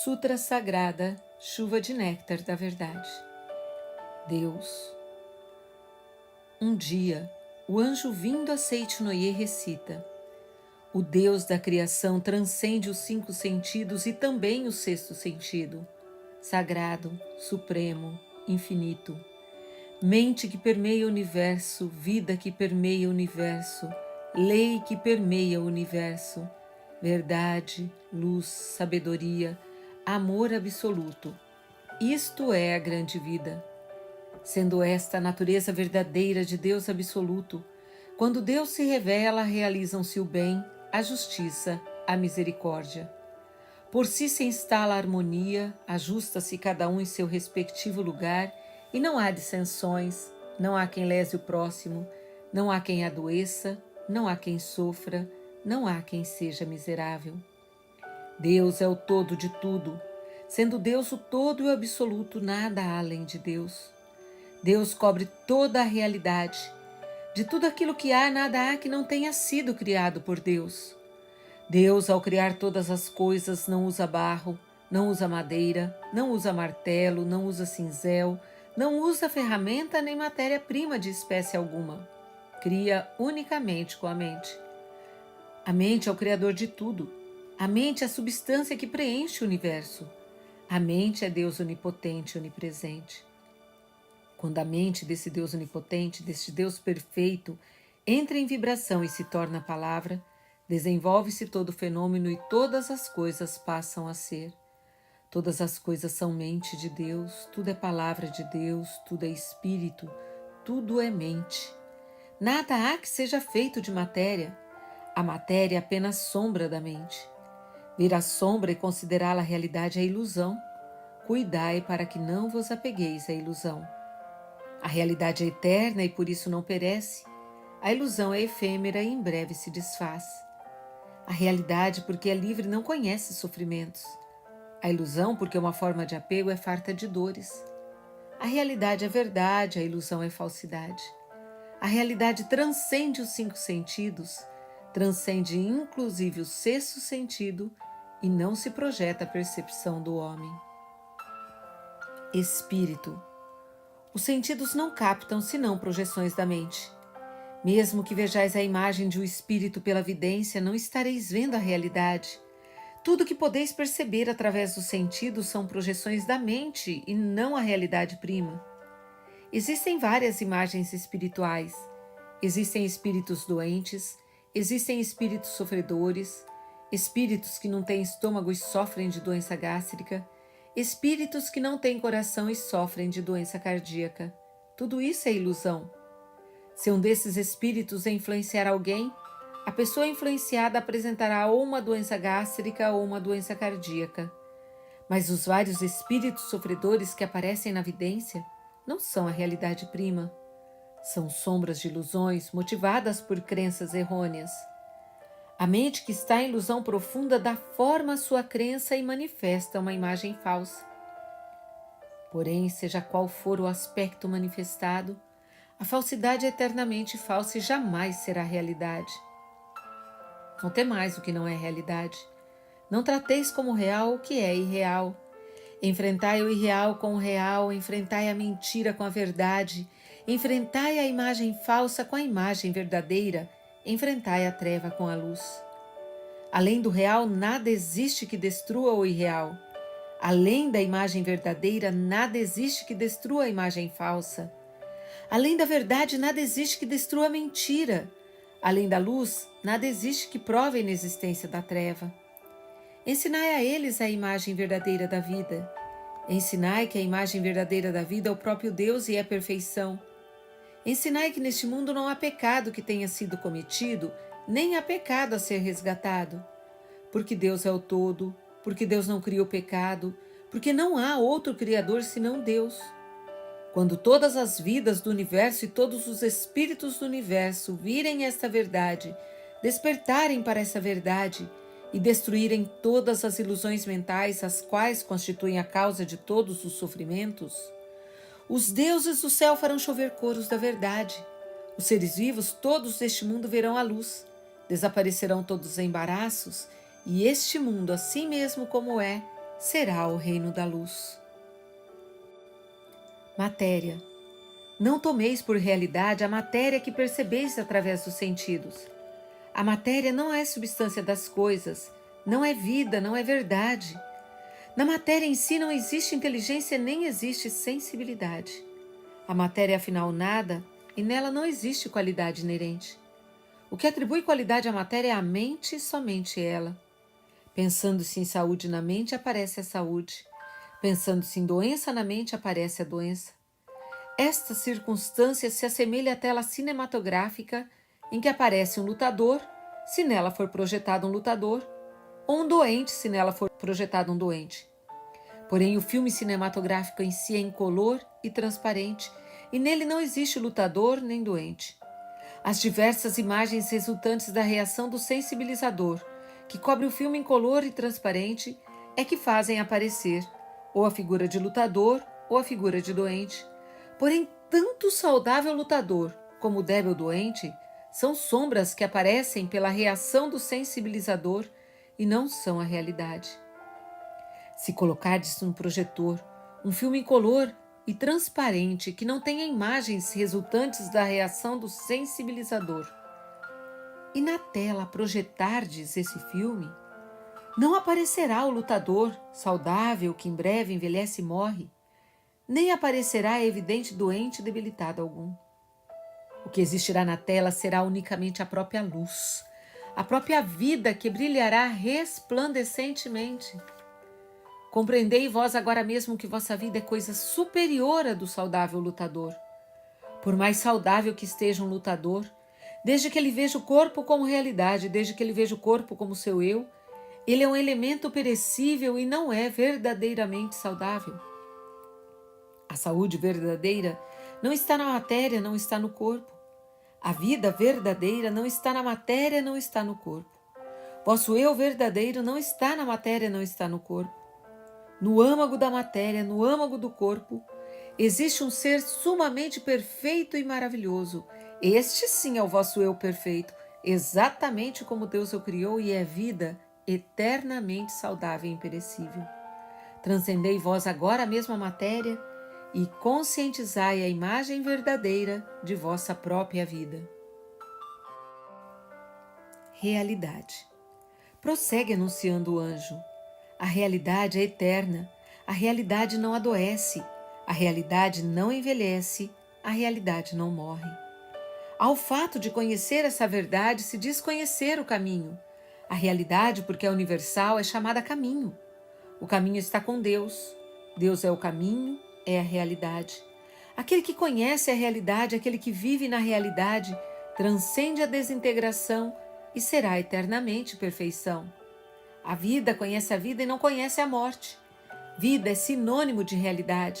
Sutra Sagrada, Chuva de Néctar da Verdade. Deus. Um dia, o anjo vindo a Seitnoye recita: o Deus da criação transcende os 5 sentidos e também o 6º sentido. Sagrado, supremo, infinito. Mente que permeia o universo, vida que permeia o universo, lei que permeia o universo, verdade, luz, sabedoria, amor absoluto. Isto é a grande vida. Sendo esta a natureza verdadeira de Deus absoluto, quando Deus se revela, realizam-se o bem, a justiça, a misericórdia. Por si se instala a harmonia, ajusta-se cada um em seu respectivo lugar e não há dissensões, não há quem lese o próximo, não há quem adoeça, não há quem sofra, não há quem seja miserável. Deus é o todo de tudo. Sendo Deus o todo e o absoluto, nada há além de Deus. Deus cobre toda a realidade. De tudo aquilo que há, nada há que não tenha sido criado por Deus. Deus, ao criar todas as coisas, não usa barro, não usa madeira, não usa martelo, não usa cinzel, não usa ferramenta nem matéria-prima de espécie alguma. Cria unicamente com a mente. A mente é o criador de tudo. A mente é a substância que preenche o universo. A mente é Deus onipotente e onipresente. Quando a mente desse Deus onipotente, deste Deus perfeito, entra em vibração e se torna palavra, desenvolve-se todo o fenômeno e todas as coisas passam a ser. Todas as coisas são mente de Deus, tudo é palavra de Deus, tudo é espírito, tudo é mente. Nada há que seja feito de matéria. A matéria é apenas sombra da mente. Ver a sombra e considerá-la realidade é ilusão. Cuidai para que não vos apegueis à ilusão. A realidade é eterna e por isso não perece. A ilusão é efêmera e em breve se desfaz. A realidade, porque é livre, não conhece sofrimentos. A ilusão, porque é uma forma de apego, é farta de dores. A realidade é verdade, a ilusão é falsidade. A realidade transcende os 5 sentidos, transcende inclusive o 6º sentido e não se projeta a percepção do homem. Espírito. Os sentidos não captam senão projeções da mente. Mesmo que vejais a imagem de um espírito pela vidência, não estareis vendo a realidade. Tudo que podeis perceber através dos sentidos são projeções da mente e não a realidade prima. Existem várias imagens espirituais. Existem espíritos doentes, existem espíritos sofredores, espíritos que não têm estômago e sofrem de doença gástrica, espíritos que não têm coração e sofrem de doença cardíaca. Tudo isso é ilusão. Se um desses espíritos influenciar alguém, a pessoa influenciada apresentará ou uma doença gástrica ou uma doença cardíaca. Mas os vários espíritos sofredores que aparecem na vidência não são a realidade prima. São sombras de ilusões motivadas por crenças errôneas. A mente que está em ilusão profunda dá forma à sua crença e manifesta uma imagem falsa. Porém, seja qual for o aspecto manifestado, a falsidade é eternamente falsa e jamais será realidade. Não temais o que não é realidade. Não trateis como real o que é irreal. Enfrentai o irreal com o real, enfrentai a mentira com a verdade, enfrentai a imagem falsa com a imagem verdadeira, enfrentai a treva com a luz. Além do real, nada existe que destrua o irreal. Além da imagem verdadeira, nada existe que destrua a imagem falsa. Além da verdade, nada existe que destrua a mentira. Além da luz, nada existe que prove a inexistência da treva. Ensinai a eles a imagem verdadeira da vida. Ensinai que a imagem verdadeira da vida é o próprio Deus e é a perfeição. Ensinai que neste mundo não há pecado que tenha sido cometido, nem há pecado a ser resgatado. Porque Deus é o todo, porque Deus não cria o pecado, porque não há outro Criador senão Deus. Quando todas as vidas do universo e todos os espíritos do universo virem esta verdade, despertarem para essa verdade e destruírem todas as ilusões mentais, as quais constituem a causa de todos os sofrimentos, os deuses do céu farão chover coros da verdade. Os seres vivos todos deste mundo verão a luz, desaparecerão todos os embaraços, e este mundo, assim mesmo como é, será o reino da luz. Matéria. Não tomeis por realidade a matéria que percebeis através dos sentidos. A matéria não é substância das coisas, não é vida, não é verdade. Na matéria em si não existe inteligência nem existe sensibilidade. A matéria é afinal nada e nela não existe qualidade inerente. O que atribui qualidade à matéria é a mente e somente ela. Pensando-se em saúde na mente, aparece a saúde. Pensando-se em doença na mente, aparece a doença. Esta circunstância se assemelha à tela cinematográfica em que aparece um lutador, se nela for projetado um lutador, ou um doente, se nela for projetado um doente. Porém, o filme cinematográfico em si é incolor e transparente, e nele não existe lutador nem doente. As diversas imagens resultantes da reação do sensibilizador, que cobre o filme incolor e transparente, é que fazem aparecer ou a figura de lutador ou a figura de doente. Porém, tanto o saudável lutador como o débil doente são sombras que aparecem pela reação do sensibilizador e não são a realidade. Se colocardes no projetor um filme incolor e transparente que não tenha imagens resultantes da reação do sensibilizador, e na tela projetardes esse filme, não aparecerá o lutador saudável que em breve envelhece e morre, nem aparecerá evidente doente debilitado algum. O que existirá na tela será unicamente a própria luz, a própria vida que brilhará resplandecentemente. Compreendei vós agora mesmo que vossa vida é coisa superior à do saudável lutador. Por mais saudável que esteja um lutador, desde que ele veja o corpo como realidade, desde que ele veja o corpo como seu eu, ele é um elemento perecível e não é verdadeiramente saudável. A saúde verdadeira não está na matéria, não está no corpo. A vida verdadeira não está na matéria, não está no corpo. Vosso eu verdadeiro não está na matéria, não está no corpo. No âmago da matéria, no âmago do corpo, existe um ser sumamente perfeito e maravilhoso. Este sim é o vosso eu perfeito, exatamente como Deus o criou e é vida eternamente saudável e imperecível. Transcendei vós agora a mesma matéria e conscientizai a imagem verdadeira de vossa própria vida. Realidade. Prossegue anunciando o anjo. A realidade é eterna, a realidade não adoece, a realidade não envelhece, a realidade não morre. Ao fato de conhecer essa verdade se diz conhecer o caminho. A realidade, porque é universal, é chamada caminho. O caminho está com Deus. Deus é o caminho, é a realidade. Aquele que conhece a realidade, aquele que vive na realidade, transcende a desintegração e será eternamente perfeição. A vida conhece a vida e não conhece a morte. Vida é sinônimo de realidade.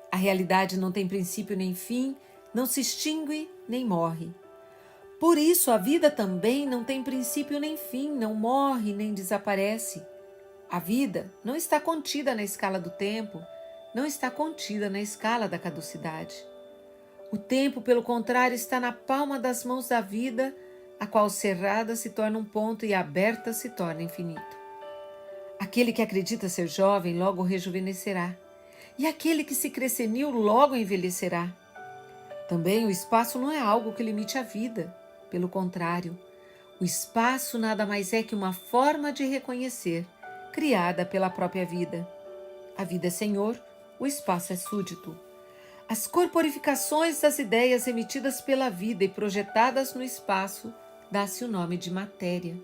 A realidade não tem princípio nem fim, não se extingue nem morre. Por isso, a vida também não tem princípio nem fim, não morre nem desaparece. A vida não está contida na escala do tempo, não está contida na escala da caducidade. O tempo, pelo contrário, está na palma das mãos da vida, a qual cerrada se torna um ponto e aberta se torna infinito. Aquele que acredita ser jovem logo rejuvenescerá, e aquele que se crê senil logo envelhecerá. Também o espaço não é algo que limite a vida, pelo contrário, o espaço nada mais é que uma forma de reconhecer, criada pela própria vida. A vida é senhor, o espaço é súdito. As corporificações das ideias emitidas pela vida e projetadas no espaço dá-se o nome de matéria.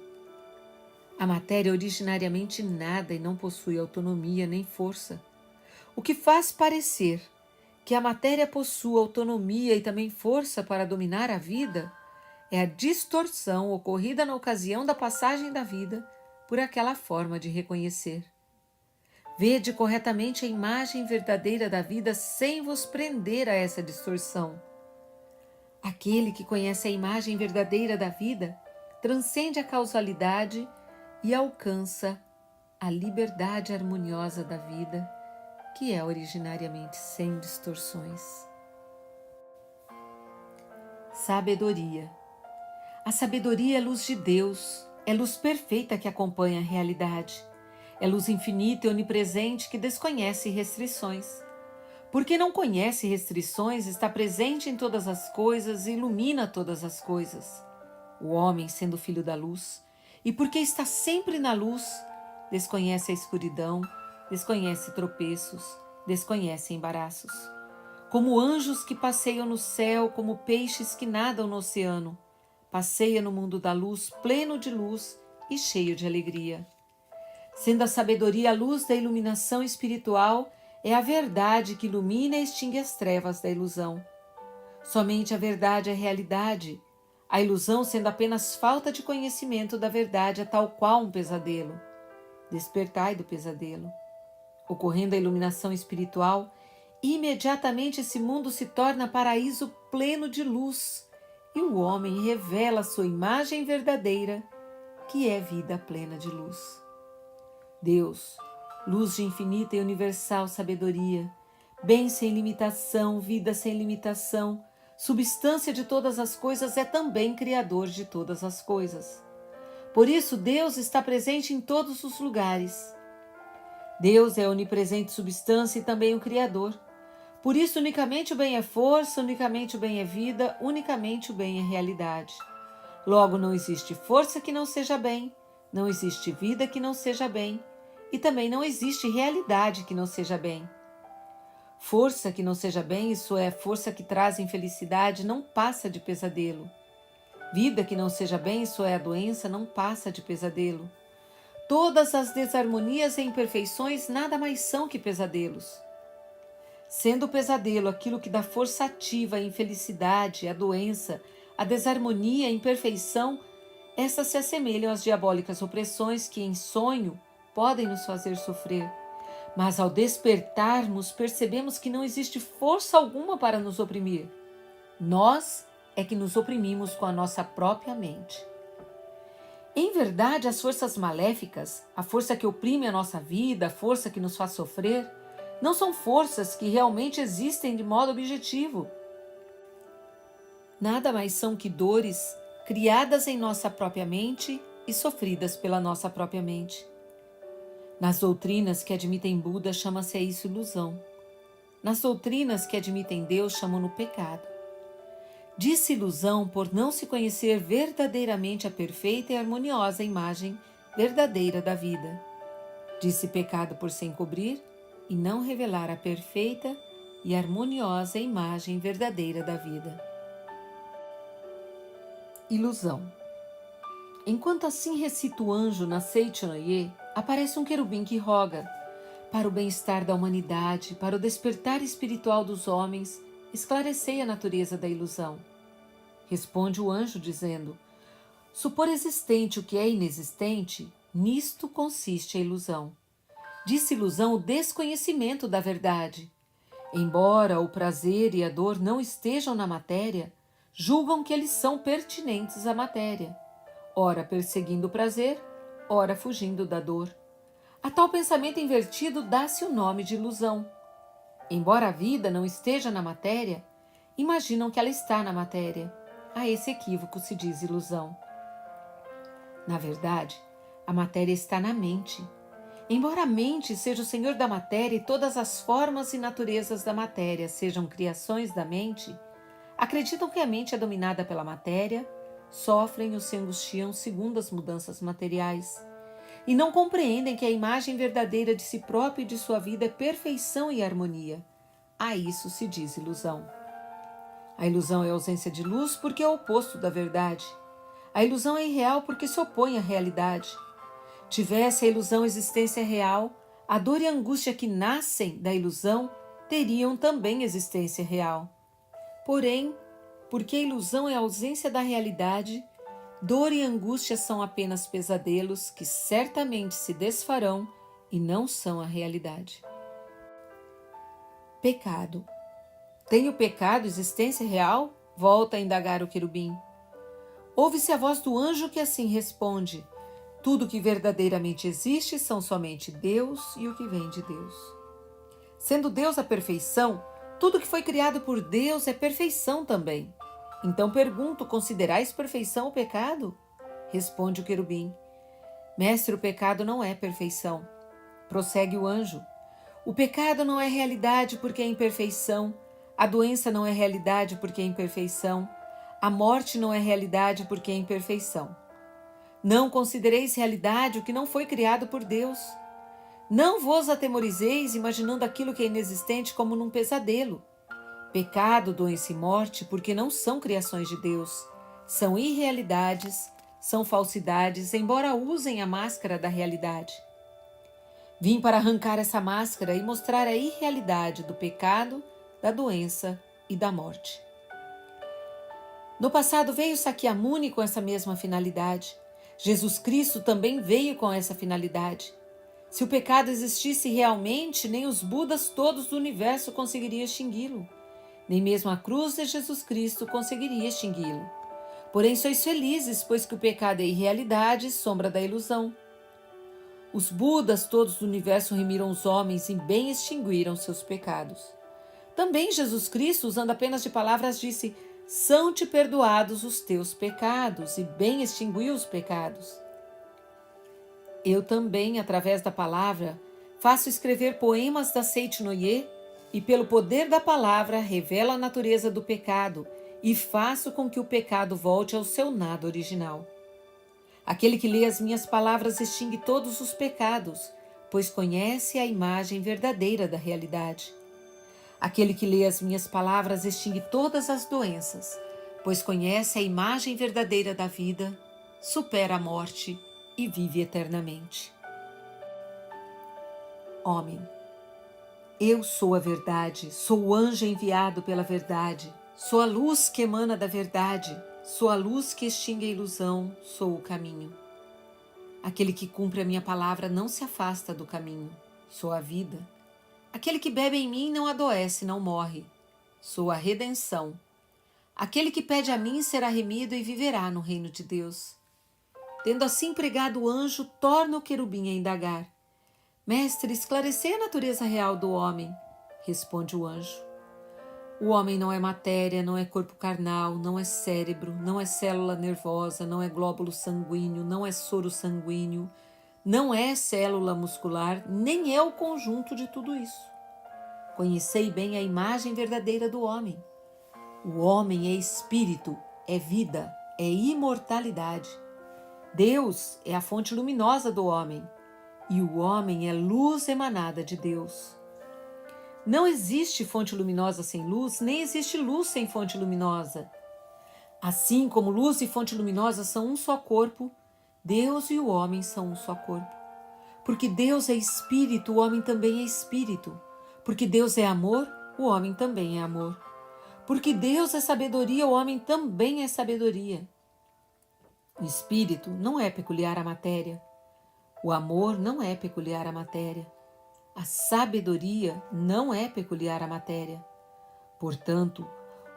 A matéria é originariamente nada e não possui autonomia nem força. O que faz parecer que a matéria possua autonomia e também força para dominar a vida é a distorção ocorrida na ocasião da passagem da vida por aquela forma de reconhecer. Vede corretamente a imagem verdadeira da vida sem vos prender a essa distorção. Aquele que conhece a imagem verdadeira da vida transcende a causalidade e alcança a liberdade harmoniosa da vida, que é originariamente sem distorções. Sabedoria. A sabedoria é luz de Deus, é luz perfeita que acompanha a realidade. É luz infinita e onipresente que desconhece restrições. Porque não conhece restrições, está presente em todas as coisas e ilumina todas as coisas. O homem, sendo filho da luz, e porque está sempre na luz, desconhece a escuridão, desconhece tropeços, desconhece embaraços. Como anjos que passeiam no céu, como peixes que nadam no oceano, passeia no mundo da luz, pleno de luz e cheio de alegria. Sendo a sabedoria a luz da iluminação espiritual, é a verdade que ilumina e extingue as trevas da ilusão. Somente a verdade é realidade. A ilusão sendo apenas falta de conhecimento da verdade é tal qual um pesadelo. Despertai do pesadelo. Ocorrendo a iluminação espiritual, imediatamente esse mundo se torna paraíso pleno de luz e o homem revela sua imagem verdadeira, que é vida plena de luz. Deus, luz de infinita e universal sabedoria, bem sem limitação, vida sem limitação, substância de todas as coisas, é também Criador de todas as coisas. Por isso, Deus está presente em todos os lugares. Deus é a onipresente substância e também o Criador. Por isso, unicamente o bem é força, unicamente o bem é vida, unicamente o bem é realidade. Logo, não existe força que não seja bem, não existe vida que não seja bem, e também não existe realidade que não seja bem. Força que não seja bem, isso é, força que traz infelicidade, não passa de pesadelo. Vida que não seja bem, isso é, a doença, não passa de pesadelo. Todas as desarmonias e imperfeições nada mais são que pesadelos. Sendo o pesadelo aquilo que dá força ativa à infelicidade, à doença, à desarmonia, à imperfeição, essas se assemelham às diabólicas opressões que, em sonho, podem nos fazer sofrer. Mas ao despertarmos, percebemos que não existe força alguma para nos oprimir. Nós é que nos oprimimos com a nossa própria mente. Em verdade, as forças maléficas, a força que oprime a nossa vida, a força que nos faz sofrer, não são forças que realmente existem de modo objetivo. Nada mais são que dores criadas em nossa própria mente e sofridas pela nossa própria mente. Nas doutrinas que admitem Buda, chama-se a isso ilusão. Nas doutrinas que admitem Deus, chamam-no pecado. Disse ilusão por não se conhecer verdadeiramente a perfeita e harmoniosa imagem verdadeira da vida. Disse pecado por se encobrir e não revelar a perfeita e harmoniosa imagem verdadeira da vida. Ilusão. Enquanto assim recita o anjo na Seichonoye, aparece um querubim que roga: para o bem-estar da humanidade, para o despertar espiritual dos homens, esclarecei a natureza da ilusão. Responde o anjo dizendo: supor existente o que é inexistente, nisto consiste a ilusão. Disse ilusão o desconhecimento da verdade. Embora o prazer e a dor não estejam na matéria, julgam que eles são pertinentes à matéria, ora perseguindo o prazer, ora fugindo da dor. A tal pensamento invertido dá-se o nome de ilusão. Embora a vida não esteja na matéria, imaginam que ela está na matéria. A esse equívoco se diz ilusão. Na verdade, a matéria está na mente. Embora a mente seja o senhor da matéria e todas as formas e naturezas da matéria sejam criações da mente, acreditam que a mente é dominada pela matéria, sofrem ou se angustiam segundo as mudanças materiais, e não compreendem que a imagem verdadeira de si próprio e de sua vida é perfeição e harmonia. A isso se diz ilusão. A ilusão é a ausência de luz porque é o oposto da verdade. A ilusão é irreal porque se opõe à realidade. Tivesse a ilusão existência real, a dor e a angústia que nascem da ilusão teriam também existência real. Porém, porque a ilusão é a ausência da realidade, dor e angústia são apenas pesadelos que certamente se desfarão e não são a realidade. Pecado. Tem o pecado existência real? Volta a indagar o querubim. Ouve-se a voz do anjo que assim responde: tudo que verdadeiramente existe são somente Deus e o que vem de Deus. Sendo Deus a perfeição, tudo que foi criado por Deus é perfeição também. Então pergunto: considerais perfeição o pecado? Responde o querubim: mestre, o pecado não é perfeição. prossegue o anjo. O pecado não é realidade porque é imperfeição, a doença não é realidade porque é imperfeição, a morte não é realidade porque é imperfeição. Não considereis realidade o que não foi criado por Deus. Não vos atemorizeis imaginando aquilo que é inexistente como num pesadelo. Pecado, doença e morte, porque não são criações de Deus. São irrealidades, são falsidades, embora usem a máscara da realidade. Vim para arrancar essa máscara e mostrar a irrealidade do pecado, da doença e da morte. No passado veio Sakyamuni com essa mesma finalidade. Jesus Cristo também veio com essa finalidade. Se o pecado existisse realmente, nem os Budas todos do universo conseguiriam extingui-lo. Nem mesmo a cruz de Jesus Cristo conseguiria extingui-lo. Porém, sois felizes, pois que o pecado é irrealidade, sombra da ilusão. Os Budas todos do universo remiram os homens e bem extinguiram seus pecados. Também Jesus Cristo, usando apenas de palavras, disse: são-te perdoados os teus pecados, e bem extinguiu os pecados. Eu também, através da palavra, faço escrever poemas da Seitinoye e, pelo poder da palavra, revelo a natureza do pecado e faço com que o pecado volte ao seu nada original. Aquele que lê as minhas palavras extingue todos os pecados, pois conhece a imagem verdadeira da realidade. Aquele que lê as minhas palavras extingue todas as doenças, pois conhece a imagem verdadeira da vida, supera a morte e vive eternamente. Homem, eu sou a verdade, sou o anjo enviado pela verdade, sou a luz que emana da verdade, sou a luz que extingue a ilusão, sou o caminho. Aquele que cumpre a minha palavra não se afasta do caminho, sou a vida. Aquele que bebe em mim não adoece, não morre, sou a redenção. Aquele que pede a mim será remido e viverá no reino de Deus. Tendo assim pregado o anjo, torna o querubim a indagar. Mestre, esclarecei a natureza real do homem, responde o anjo. O homem não é matéria, não é corpo carnal, não é cérebro, não é célula nervosa, não é glóbulo sanguíneo, não é soro sanguíneo, não é célula muscular, nem é o conjunto de tudo isso. Conhecei bem a imagem verdadeira do homem. O homem é espírito, é vida, é imortalidade. Deus é a fonte luminosa do homem, e o homem é luz emanada de Deus. Não existe fonte luminosa sem luz, nem existe luz sem fonte luminosa. Assim como luz e fonte luminosa são um só corpo, Deus e o homem são um só corpo. Porque Deus é espírito, o homem também é espírito. Porque Deus é amor, o homem também é amor. Porque Deus é sabedoria, o homem também é sabedoria. O espírito não é peculiar à matéria. O amor não é peculiar à matéria. A sabedoria não é peculiar à matéria. Portanto,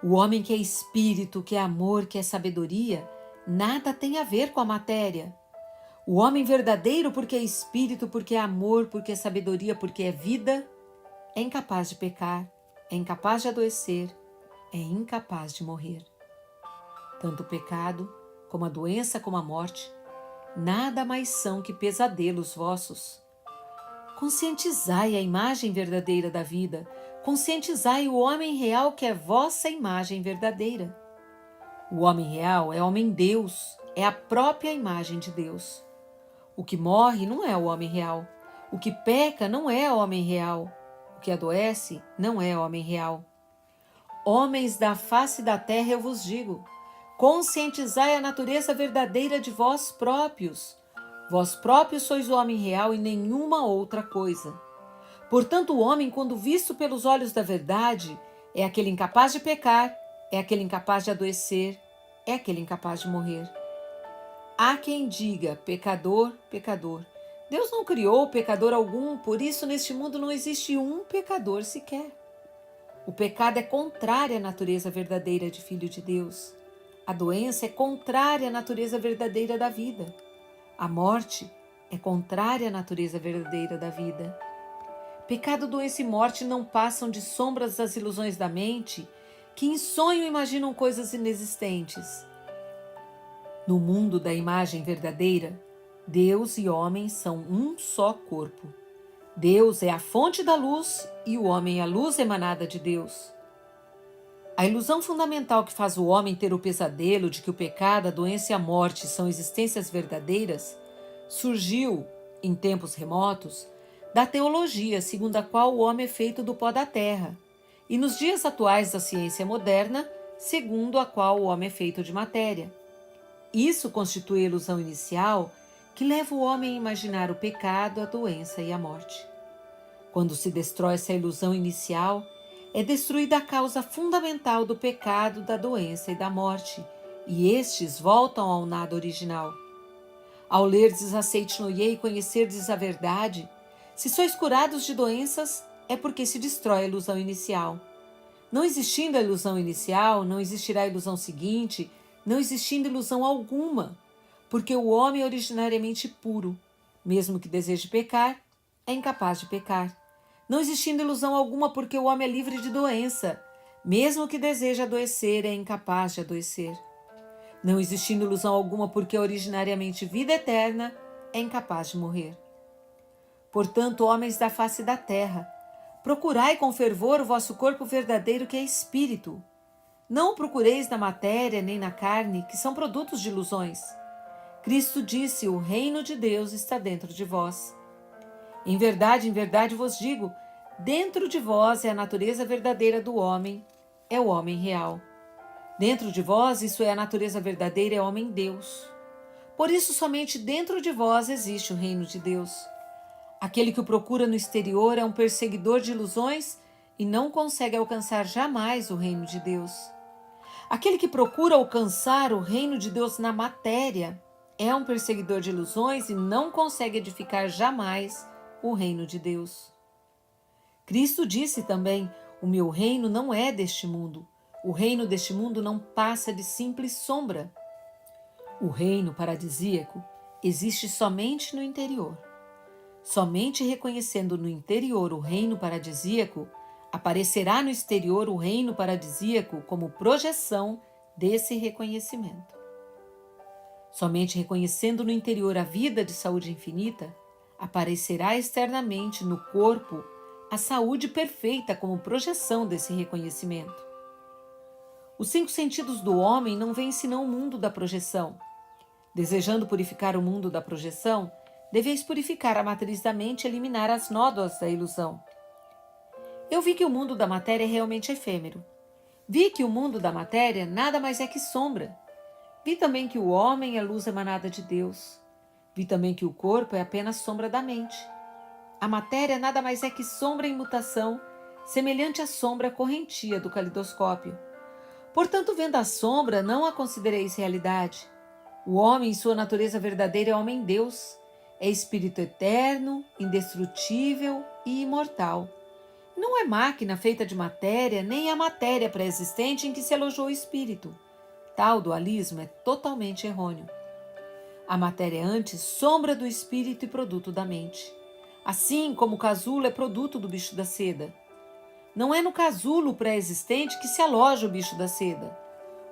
o homem que é espírito, que é amor, que é sabedoria, nada tem a ver com a matéria. O homem verdadeiro, porque é espírito, porque é amor, porque é sabedoria, porque é vida, é incapaz de pecar, é incapaz de adoecer, é incapaz de morrer. Tanto o pecado, como a doença, como a morte, nada mais são que pesadelos vossos. Conscientizai a imagem verdadeira da vida, conscientizai o homem real que é vossa imagem verdadeira. O homem real é homem-deus, é a própria imagem de Deus. O que morre não é o homem real, o que peca não é o homem real, o que adoece não é homem real. Homens da face da terra, eu vos digo, conscientizai a natureza verdadeira de vós próprios. Vós próprios sois o homem real e nenhuma outra coisa. Portanto, o homem, quando visto pelos olhos da verdade, é aquele incapaz de pecar, é aquele incapaz de adoecer, é aquele incapaz de morrer. Há quem diga, pecador, pecador. Deus não criou pecador algum, por isso neste mundo não existe um pecador sequer. O pecado é contrário à natureza verdadeira de Filho de Deus. A doença é contrária à natureza verdadeira da vida. A morte é contrária à natureza verdadeira da vida. Pecado, doença e morte não passam de sombras das ilusões da mente, que em sonho imaginam coisas inexistentes. No mundo da imagem verdadeira, Deus e homem são um só corpo. Deus é a fonte da luz e o homem é a luz emanada de Deus. A ilusão fundamental que faz o homem ter o pesadelo de que o pecado, a doença e a morte são existências verdadeiras surgiu, em tempos remotos, da teologia segundo a qual o homem é feito do pó da terra, e nos dias atuais da ciência moderna, segundo a qual o homem é feito de matéria. Isso constitui a ilusão inicial que leva o homem a imaginar o pecado, a doença e a morte. Quando se destrói essa ilusão inicial, é destruída a causa fundamental do pecado, da doença e da morte, e estes voltam ao nada original. Ao lerdes Aceite Noé e conhecerdes a verdade, se sois curados de doenças, é porque se destrói a ilusão inicial. Não existindo a ilusão inicial, não existirá a ilusão seguinte, não existindo ilusão alguma, porque o homem é originariamente puro, mesmo que deseje pecar, é incapaz de pecar. Não existindo ilusão alguma, porque o homem é livre de doença, mesmo que deseje adoecer, é incapaz de adoecer. Não existindo ilusão alguma, porque é originariamente vida eterna, é incapaz de morrer. Portanto, homens da face da terra, procurai com fervor o vosso corpo verdadeiro, que é espírito. Não o procureis na matéria nem na carne, que são produtos de ilusões. Cristo disse: o reino de Deus está dentro de vós. Em verdade vos digo, dentro de vós é a natureza verdadeira do homem, é o homem real. Dentro de vós, isso é a natureza verdadeira, é o homem-deus. Por isso, somente dentro de vós existe o reino de Deus. Aquele que o procura no exterior é um perseguidor de ilusões e não consegue alcançar jamais o reino de Deus. Aquele que procura alcançar o reino de Deus na matéria é um perseguidor de ilusões e não consegue edificar jamais o reino de Deus. Cristo disse também: o meu reino não é deste mundo. O reino deste mundo não passa de simples sombra. O reino paradisíaco existe somente no interior. Somente reconhecendo no interior o reino paradisíaco, aparecerá no exterior o reino paradisíaco como projeção desse reconhecimento. Somente reconhecendo no interior a vida de saúde infinita, aparecerá externamente no corpo a saúde perfeita como projeção desse reconhecimento. Os 5 sentidos do homem não veem senão o mundo da projeção. Desejando purificar o mundo da projeção, deveis purificar a matriz da mente e eliminar as nódoas da ilusão. Eu vi que o mundo da matéria é realmente efêmero. Vi que o mundo da matéria nada mais é que sombra. Vi também que o homem é luz emanada de Deus. Vi também que o corpo é apenas sombra da mente. A matéria nada mais é que sombra em mutação, semelhante à sombra correntia do calidoscópio. Portanto, vendo a sombra, não a considereis realidade. O homem, em sua natureza verdadeira, é homem-deus. É espírito eterno, indestrutível e imortal. Não é máquina feita de matéria, nem a matéria pré-existente em que se alojou o espírito. Tal dualismo é totalmente errôneo. A matéria é antes sombra do espírito e produto da mente. Assim como o casulo é produto do bicho da seda. Não é no casulo pré-existente que se aloja o bicho da seda.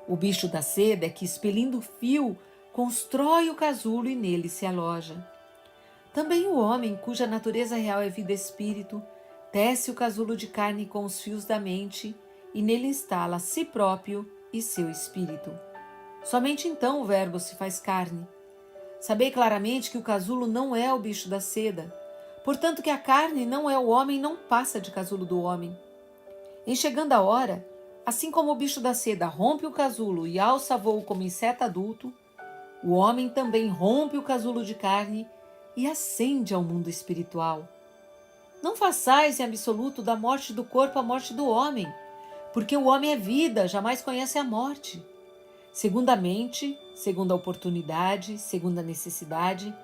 O bicho da seda é que, expelindo o fio, constrói o casulo e nele se aloja. Também o homem, cuja natureza real é vida espírito, tece o casulo de carne com os fios da mente e nele instala a si próprio e seu espírito. Somente então o verbo se faz carne. Sabei claramente que o casulo não é o bicho da seda, portanto que a carne não é o homem, não passa de casulo do homem. Em chegando a hora, assim como o bicho da seda rompe o casulo e alça voo como inseto adulto, o homem também rompe o casulo de carne e ascende ao mundo espiritual. Não façais em absoluto da morte do corpo a morte do homem, porque o homem é vida, jamais conhece a morte. Segundo a mente, segundo a oportunidade, segundo a necessidade,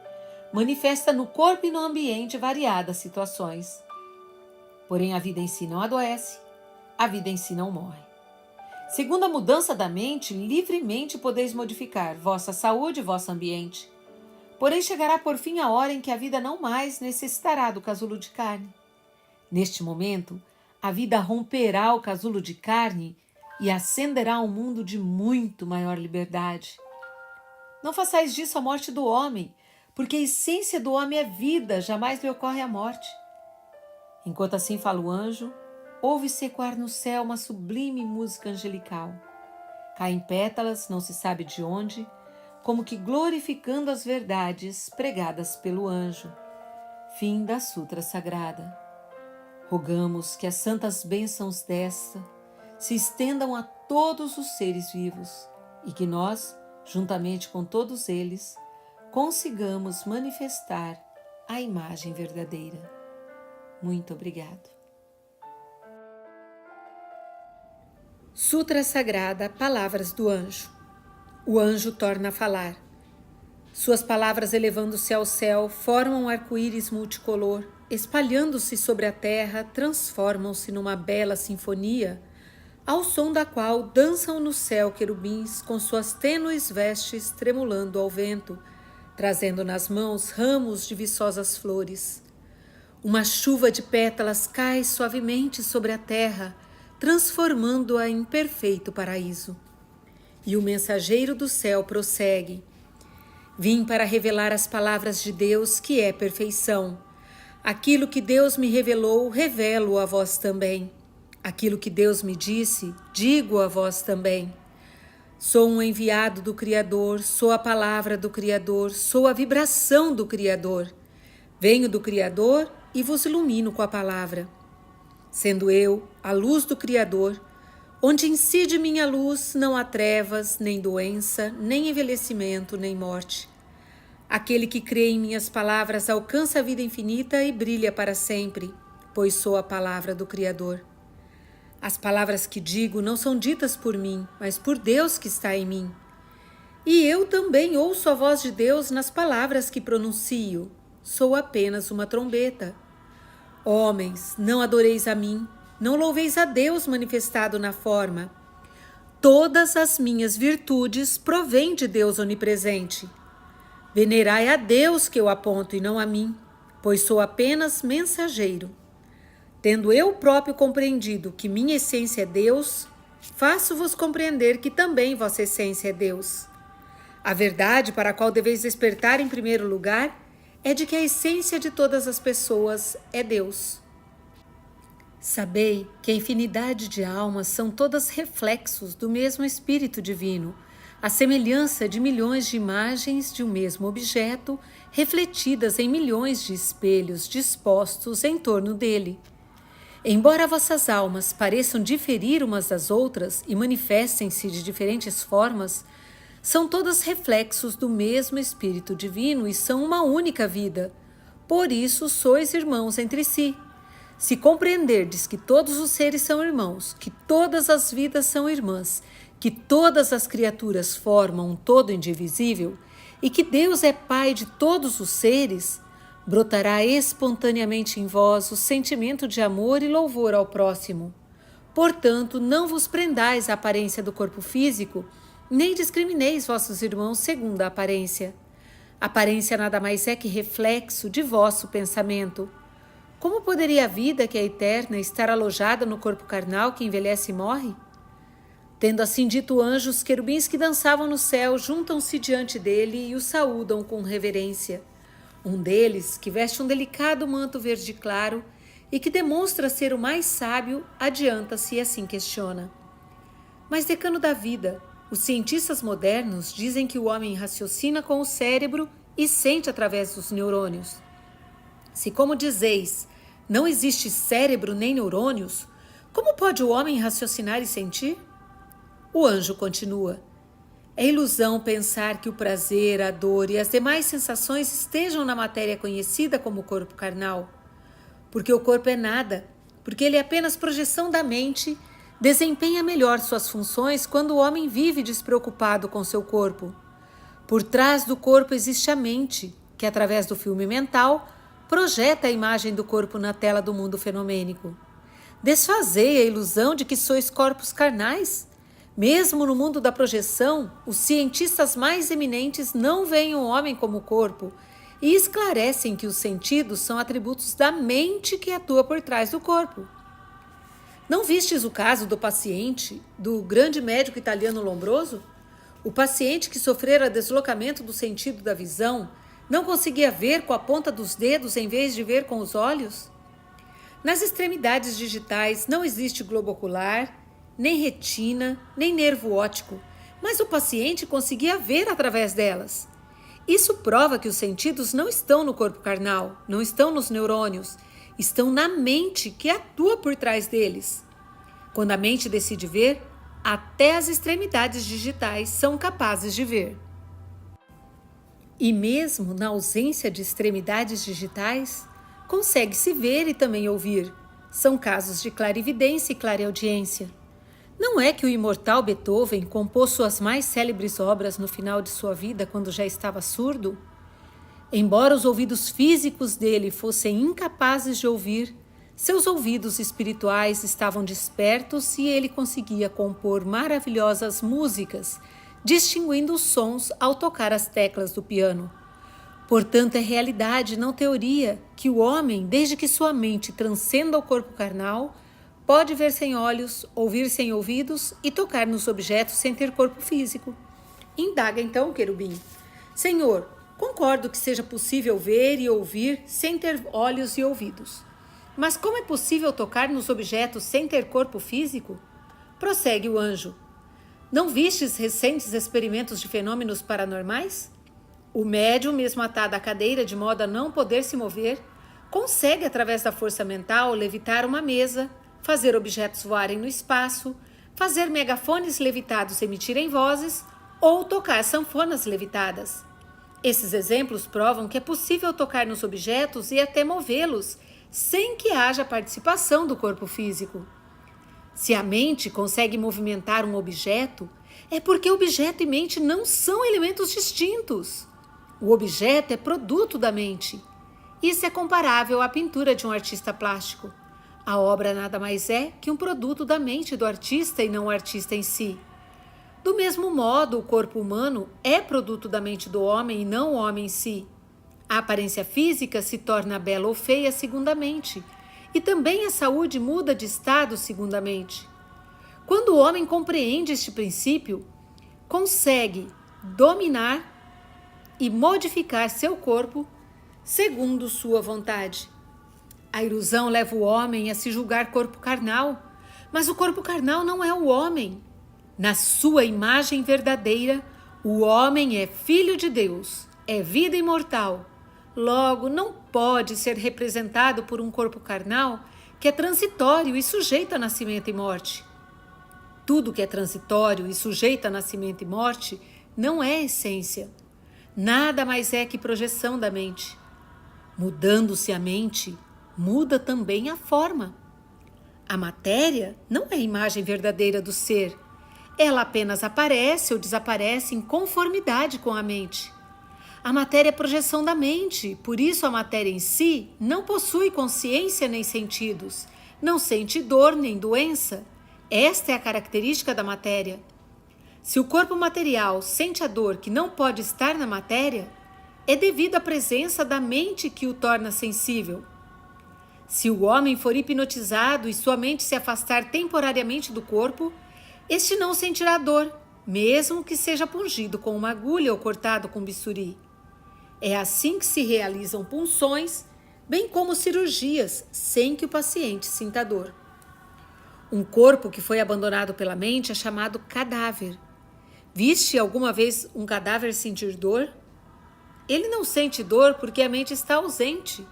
manifesta no corpo e no ambiente variadas situações. Porém, a vida em si não adoece, a vida em si não morre. Segundo a mudança da mente, livremente podeis modificar vossa saúde e vosso ambiente. Porém, chegará por fim a hora em que a vida não mais necessitará do casulo de carne. Neste momento, a vida romperá o casulo de carne e ascenderá a um mundo de muito maior liberdade. Não façais disso a morte do homem, porque a essência do homem é vida, jamais lhe ocorre a morte. Enquanto assim fala o anjo, ouve-se ecoar no céu uma sublime música angelical. Caem pétalas, não se sabe de onde, como que glorificando as verdades pregadas pelo anjo. Fim da Sutra Sagrada. Rogamos que as santas bênçãos desta se estendam a todos os seres vivos e que nós, juntamente com todos eles, consigamos manifestar a imagem verdadeira. Muito obrigado. Sutra Sagrada, Palavras do Anjo. O anjo torna a falar. Suas palavras, elevando-se ao céu, formam um arco-íris multicolor, espalhando-se sobre a terra, transformam-se numa bela sinfonia, ao som da qual dançam no céu querubins com suas tênues vestes tremulando ao vento, trazendo nas mãos ramos de viçosas flores. Uma chuva de pétalas cai suavemente sobre a terra, transformando-a em perfeito paraíso. E o mensageiro do céu prossegue. Vim para revelar as palavras de Deus, que é perfeição. Aquilo que Deus me revelou, revelo a vós também. Aquilo que Deus me disse, digo a vós também. Sou um enviado do Criador, sou a palavra do Criador, sou a vibração do Criador. Venho do Criador e vos ilumino com a palavra. Sendo eu a luz do Criador, onde incide minha luz não há trevas, nem doença, nem envelhecimento, nem morte. Aquele que crê em minhas palavras alcança a vida infinita e brilha para sempre, pois sou a palavra do Criador. As palavras que digo não são ditas por mim, mas por Deus que está em mim. E eu também ouço a voz de Deus nas palavras que pronuncio. Sou apenas uma trombeta. Homens, não adoreis a mim, não louveis a Deus manifestado na forma. Todas as minhas virtudes provêm de Deus onipresente. Venerai a Deus que eu aponto e não a mim, pois sou apenas mensageiro. Tendo eu próprio compreendido que minha essência é Deus, faço-vos compreender que também vossa essência é Deus. A verdade para a qual deveis despertar em primeiro lugar é de que a essência de todas as pessoas é Deus. Sabei que a infinidade de almas são todas reflexos do mesmo Espírito Divino, a semelhança de milhões de imagens de um mesmo objeto, refletidas em milhões de espelhos dispostos em torno dele. Embora vossas almas pareçam diferir umas das outras e manifestem-se de diferentes formas, são todas reflexos do mesmo Espírito Divino e são uma única vida. Por isso sois irmãos entre si. Se compreenderdes que todos os seres são irmãos, que todas as vidas são irmãs, que todas as criaturas formam um todo indivisível e que Deus é Pai de todos os seres, brotará espontaneamente em vós o sentimento de amor e louvor ao próximo. Portanto, não vos prendais à aparência do corpo físico, nem discrimineis vossos irmãos segundo a aparência. Aparência nada mais é que reflexo de vosso pensamento. Como poderia a vida, que é eterna, estar alojada no corpo carnal que envelhece e morre? Tendo assim dito, anjos, querubins que dançavam no céu juntam-se diante dele e o saúdam com reverência. Um deles, que veste um delicado manto verde claro e que demonstra ser o mais sábio, adianta-se e assim questiona. Mas, decano da vida, os cientistas modernos dizem que o homem raciocina com o cérebro e sente através dos neurônios. Se, como dizeis, não existe cérebro nem neurônios, como pode o homem raciocinar e sentir? O anjo continua. É ilusão pensar que o prazer, a dor e as demais sensações estejam na matéria conhecida como corpo carnal. Porque o corpo é nada, porque ele é apenas projeção da mente, desempenha melhor suas funções quando o homem vive despreocupado com seu corpo. Por trás do corpo existe a mente, que através do filme mental projeta a imagem do corpo na tela do mundo fenomênico. Desfazei a ilusão de que sois corpos carnais. Mesmo no mundo da projeção, os cientistas mais eminentes não veem o homem como corpo e esclarecem que os sentidos são atributos da mente que atua por trás do corpo. Não vistes o caso do paciente, do grande médico italiano Lombroso? O paciente que sofrera deslocamento do sentido da visão não conseguia ver com a ponta dos dedos em vez de ver com os olhos? Nas extremidades digitais não existe globo ocular, nem retina, nem nervo óptico, mas o paciente conseguia ver através delas. Isso prova que os sentidos não estão no corpo carnal, não estão nos neurônios, estão na mente que atua por trás deles. Quando a mente decide ver, até as extremidades digitais são capazes de ver. E mesmo na ausência de extremidades digitais, consegue-se ver e também ouvir. São casos de clarividência e clareaudiência. Não é que o imortal Beethoven compôs suas mais célebres obras no final de sua vida, quando já estava surdo? Embora os ouvidos físicos dele fossem incapazes de ouvir, seus ouvidos espirituais estavam despertos e ele conseguia compor maravilhosas músicas, distinguindo os sons ao tocar as teclas do piano. Portanto, é realidade, não teoria, que o homem, desde que sua mente transcenda o corpo carnal, pode ver sem olhos, ouvir sem ouvidos e tocar nos objetos sem ter corpo físico. Indaga então, querubim: Senhor, concordo que seja possível ver e ouvir sem ter olhos e ouvidos. Mas como é possível tocar nos objetos sem ter corpo físico? Prossegue o anjo: Não vistes recentes experimentos de fenômenos paranormais? O médium, mesmo atado à cadeira de modo a não poder se mover, consegue, através da força mental, levitar uma mesa, fazer objetos voarem no espaço, fazer megafones levitados emitirem vozes ou tocar sanfonas levitadas. Esses exemplos provam que é possível tocar nos objetos e até movê-los, sem que haja participação do corpo físico. Se a mente consegue movimentar um objeto, é porque objeto e mente não são elementos distintos. O objeto é produto da mente. Isso é comparável à pintura de um artista plástico. A obra nada mais é que um produto da mente do artista e não o artista em si. Do mesmo modo, o corpo humano é produto da mente do homem e não o homem em si. A aparência física se torna bela ou feia segundamente, e também a saúde muda de estado segundamente. Quando o homem compreende este princípio, consegue dominar e modificar seu corpo segundo sua vontade. A ilusão leva o homem a se julgar corpo carnal, mas o corpo carnal não é o homem. Na sua imagem verdadeira, o homem é filho de Deus, é vida imortal. Logo, não pode ser representado por um corpo carnal que é transitório e sujeito a nascimento e morte. Tudo que é transitório e sujeito a nascimento e morte não é essência. Nada mais é que projeção da mente. Mudando-se a mente, muda também a forma. A matéria não é a imagem verdadeira do ser. Ela apenas aparece ou desaparece em conformidade com a mente. A matéria é projeção da mente, por isso a matéria em si não possui consciência nem sentidos, não sente dor nem doença. Esta é a característica da matéria. Se o corpo material sente a dor que não pode estar na matéria, é devido à presença da mente que o torna sensível. Se o homem for hipnotizado e sua mente se afastar temporariamente do corpo, este não sentirá dor, mesmo que seja pungido com uma agulha ou cortado com bisturi. É assim que se realizam punções, bem como cirurgias, sem que o paciente sinta dor. Um corpo que foi abandonado pela mente é chamado cadáver. Viste alguma vez um cadáver sentir dor? Ele não sente dor porque a mente está ausente.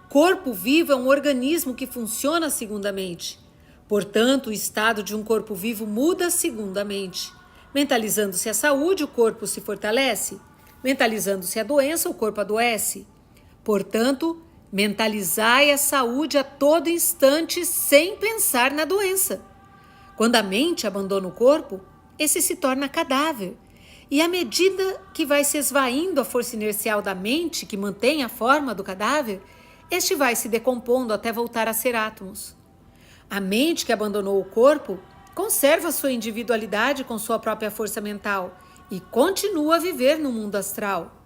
Corpo vivo é um organismo que funciona segundo a mente. Portanto, o estado de um corpo vivo muda segundo a mente. Mentalizando-se a saúde, o corpo se fortalece. Mentalizando-se a doença, o corpo adoece. Portanto, mentalizai a saúde a todo instante sem pensar na doença. Quando a mente abandona o corpo, esse se torna cadáver. E à medida que vai se esvaindo a força inercial da mente, que mantém a forma do cadáver, este vai se decompondo até voltar a ser átomos. A mente que abandonou o corpo conserva sua individualidade com sua própria força mental e continua a viver no mundo astral.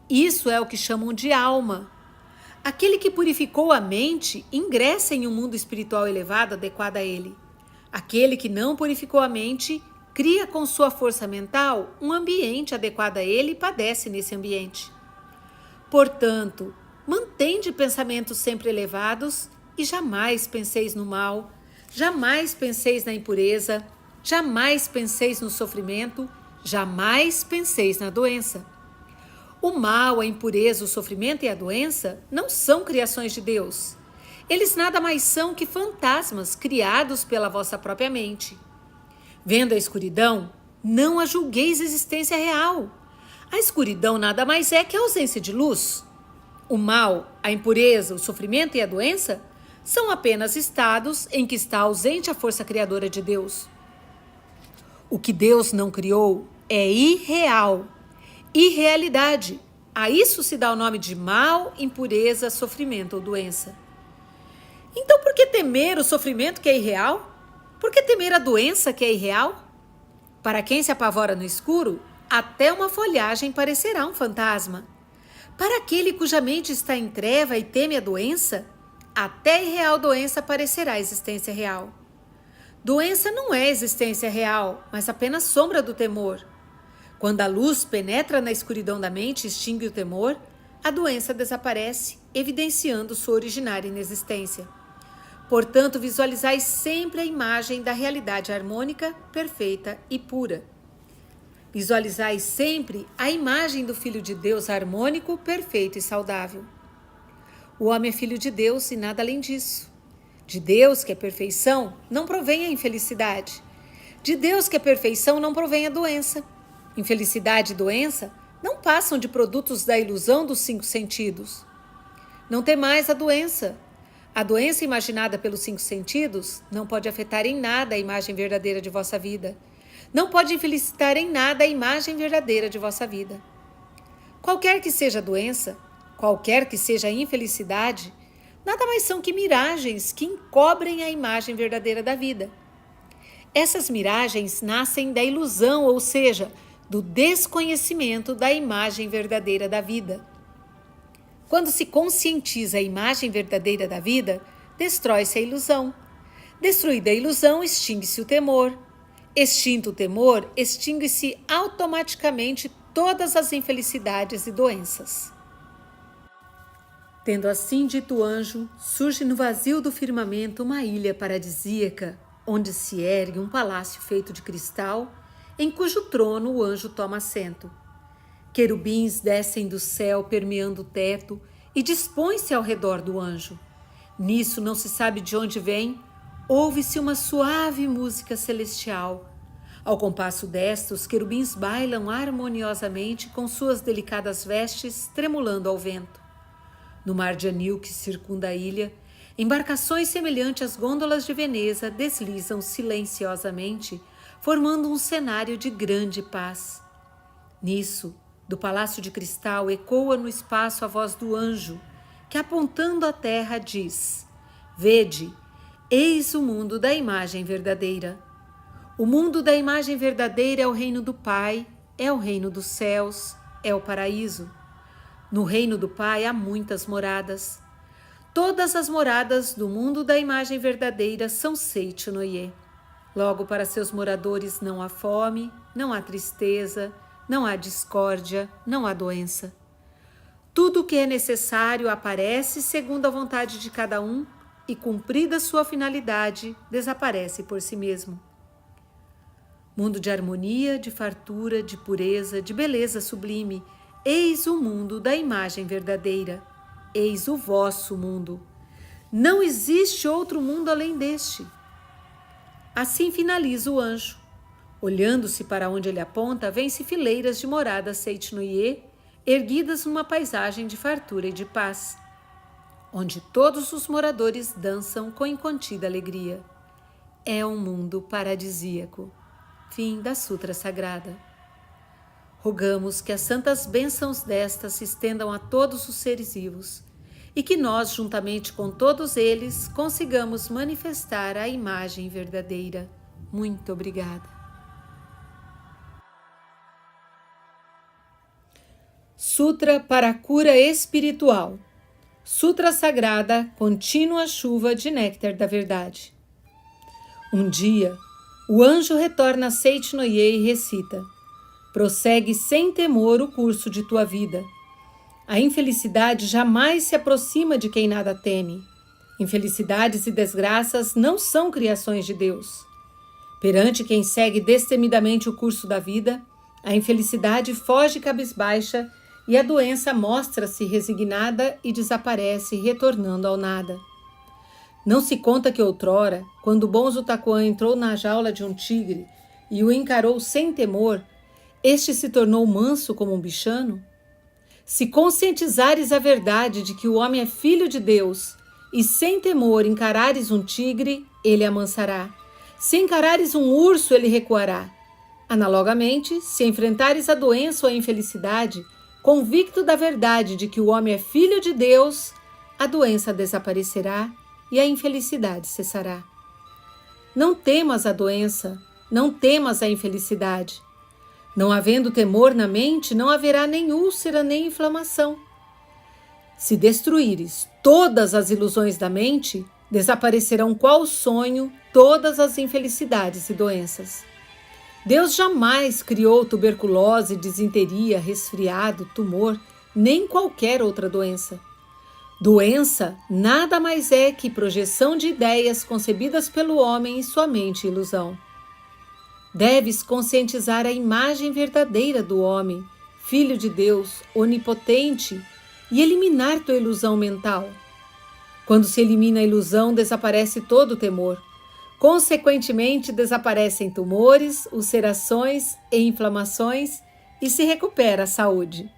Isso é o que chamam de alma. Aquele que purificou a mente ingressa em um mundo espiritual elevado adequado a ele. Aquele que não purificou a mente cria com sua força mental um ambiente adequado a ele e padece nesse ambiente. Portanto, mantende pensamentos sempre elevados e jamais penseis no mal, jamais penseis na impureza, jamais penseis no sofrimento, jamais penseis na doença. O mal, a impureza, o sofrimento e a doença não são criações de Deus. Eles nada mais são que fantasmas criados pela vossa própria mente. Vendo a escuridão, não a julgueis existência real. A escuridão nada mais é que a ausência de luz. O mal, a impureza, o sofrimento e a doença são apenas estados em que está ausente a força criadora de Deus. O que Deus não criou é irreal, irrealidade. A isso se dá o nome de mal, impureza, sofrimento ou doença. Então, por que temer o sofrimento que é irreal? Por que temer a doença que é irreal? Para quem se apavora no escuro, até uma folhagem parecerá um fantasma. Para aquele cuja mente está em treva e teme a doença, até a irreal doença parecerá a existência real. Doença não é existência real, mas apenas sombra do temor. Quando a luz penetra na escuridão da mente e extingue o temor, a doença desaparece, evidenciando sua originária inexistência. Portanto, visualizai sempre a imagem da realidade harmônica, perfeita e pura. Visualizai sempre a imagem do Filho de Deus harmônico, perfeito e saudável. O homem é filho de Deus e nada além disso. De Deus, que é perfeição, não provém a infelicidade. De Deus, que é perfeição, não provém a doença. Infelicidade e doença não passam de produtos da ilusão dos 5 sentidos. Não temais a doença. A doença imaginada pelos 5 sentidos não pode afetar em nada a imagem verdadeira de vossa vida. Não pode infelicitar em nada a imagem verdadeira de vossa vida. Qualquer que seja a doença, qualquer que seja a infelicidade, nada mais são que miragens que encobrem a imagem verdadeira da vida. Essas miragens nascem da ilusão, ou seja, do desconhecimento da imagem verdadeira da vida. Quando se conscientiza a imagem verdadeira da vida, destrói-se a ilusão. Destruída a ilusão, extingue-se o temor. Extinto o temor, extingue-se automaticamente todas as infelicidades e doenças. Tendo assim dito o anjo, surge no vazio do firmamento uma ilha paradisíaca, onde se ergue um palácio feito de cristal, em cujo trono o anjo toma assento. Querubins descem do céu permeando o teto e dispõem-se ao redor do anjo. Nisso não se sabe de onde vem, ouve-se uma suave música celestial. Ao compasso desta, os querubins bailam harmoniosamente com suas delicadas vestes tremulando ao vento. No mar de anil que circunda a ilha, embarcações semelhantes às gôndolas de Veneza deslizam silenciosamente, formando um cenário de grande paz. Nisso, do palácio de cristal ecoa no espaço a voz do anjo, que apontando à terra diz: Vede, eis o mundo da imagem verdadeira. O mundo da imagem verdadeira é o reino do Pai, é o reino dos céus, é o paraíso. No reino do Pai há muitas moradas. Todas as moradas do mundo da imagem verdadeira são Seicho Noye. Logo, para seus moradores não há fome, não há tristeza, não há discórdia, não há doença. Tudo o que é necessário aparece segundo a vontade de cada um e, cumprida sua finalidade, desaparece por si mesmo. Mundo de harmonia, de fartura, de pureza, de beleza sublime, eis o mundo da imagem verdadeira, eis o vosso mundo. Não existe outro mundo além deste. Assim finaliza o anjo. Olhando-se para onde ele aponta, vêm-se fileiras de moradas Seicho Noye, erguidas numa paisagem de fartura e de paz, onde todos os moradores dançam com incontida alegria. É um mundo paradisíaco. Fim da Sutra Sagrada. Rogamos que as santas bênçãos desta se estendam a todos os seres vivos e que nós, juntamente com todos eles, consigamos manifestar a imagem verdadeira. Muito obrigada. Sutra para a cura espiritual. Sutra Sagrada, contínua chuva de néctar da verdade. Um dia, o anjo retorna a Seicho Noye e recita: prossegue sem temor o curso de tua vida. A infelicidade jamais se aproxima de quem nada teme. Infelicidades e desgraças não são criações de Deus. Perante quem segue destemidamente o curso da vida, a infelicidade foge cabisbaixa e a doença mostra-se resignada e desaparece, retornando ao nada. Não se conta que outrora, quando Bonzo Tacoan entrou na jaula de um tigre e o encarou sem temor, este se tornou manso como um bichano? Se conscientizares a verdade de que o homem é filho de Deus e sem temor encarares um tigre, ele amansará. Se encarares um urso, ele recuará. Analogamente, se enfrentares a doença ou a infelicidade, convicto da verdade de que o homem é filho de Deus, a doença desaparecerá e a infelicidade cessará. Não temas a doença, não temas a infelicidade. Não havendo temor na mente, não haverá nem úlcera nem inflamação. Se destruíres todas as ilusões da mente, desaparecerão qual sonho todas as infelicidades e doenças. Deus jamais criou tuberculose, disenteria, resfriado, tumor, nem qualquer outra doença. Doença nada mais é que projeção de ideias concebidas pelo homem em sua mente e ilusão. Deves conscientizar a imagem verdadeira do homem, filho de Deus, onipotente, e eliminar tua ilusão mental. Quando se elimina a ilusão, desaparece todo o temor. Consequentemente, desaparecem tumores, ulcerações e inflamações e se recupera a saúde.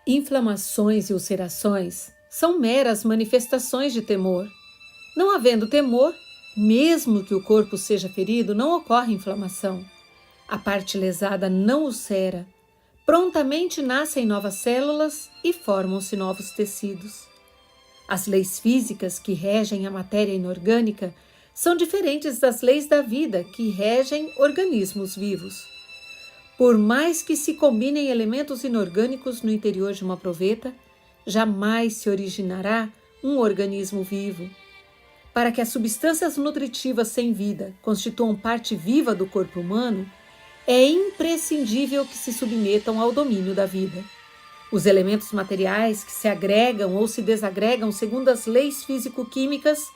Inflamações e ulcerações são meras manifestações de temor. Não havendo temor, mesmo que o corpo seja ferido, não ocorre inflamação. A parte lesada não ulcera. Prontamente nascem novas células e formam-se novos tecidos. As leis físicas que regem a matéria inorgânica são diferentes das leis da vida que regem organismos vivos. Por mais que se combinem elementos inorgânicos no interior de uma proveta, jamais se originará um organismo vivo. Para que as substâncias nutritivas sem vida constituam parte viva do corpo humano, é imprescindível que se submetam ao domínio da vida. Os elementos materiais que se agregam ou se desagregam segundo as leis físico-químicas,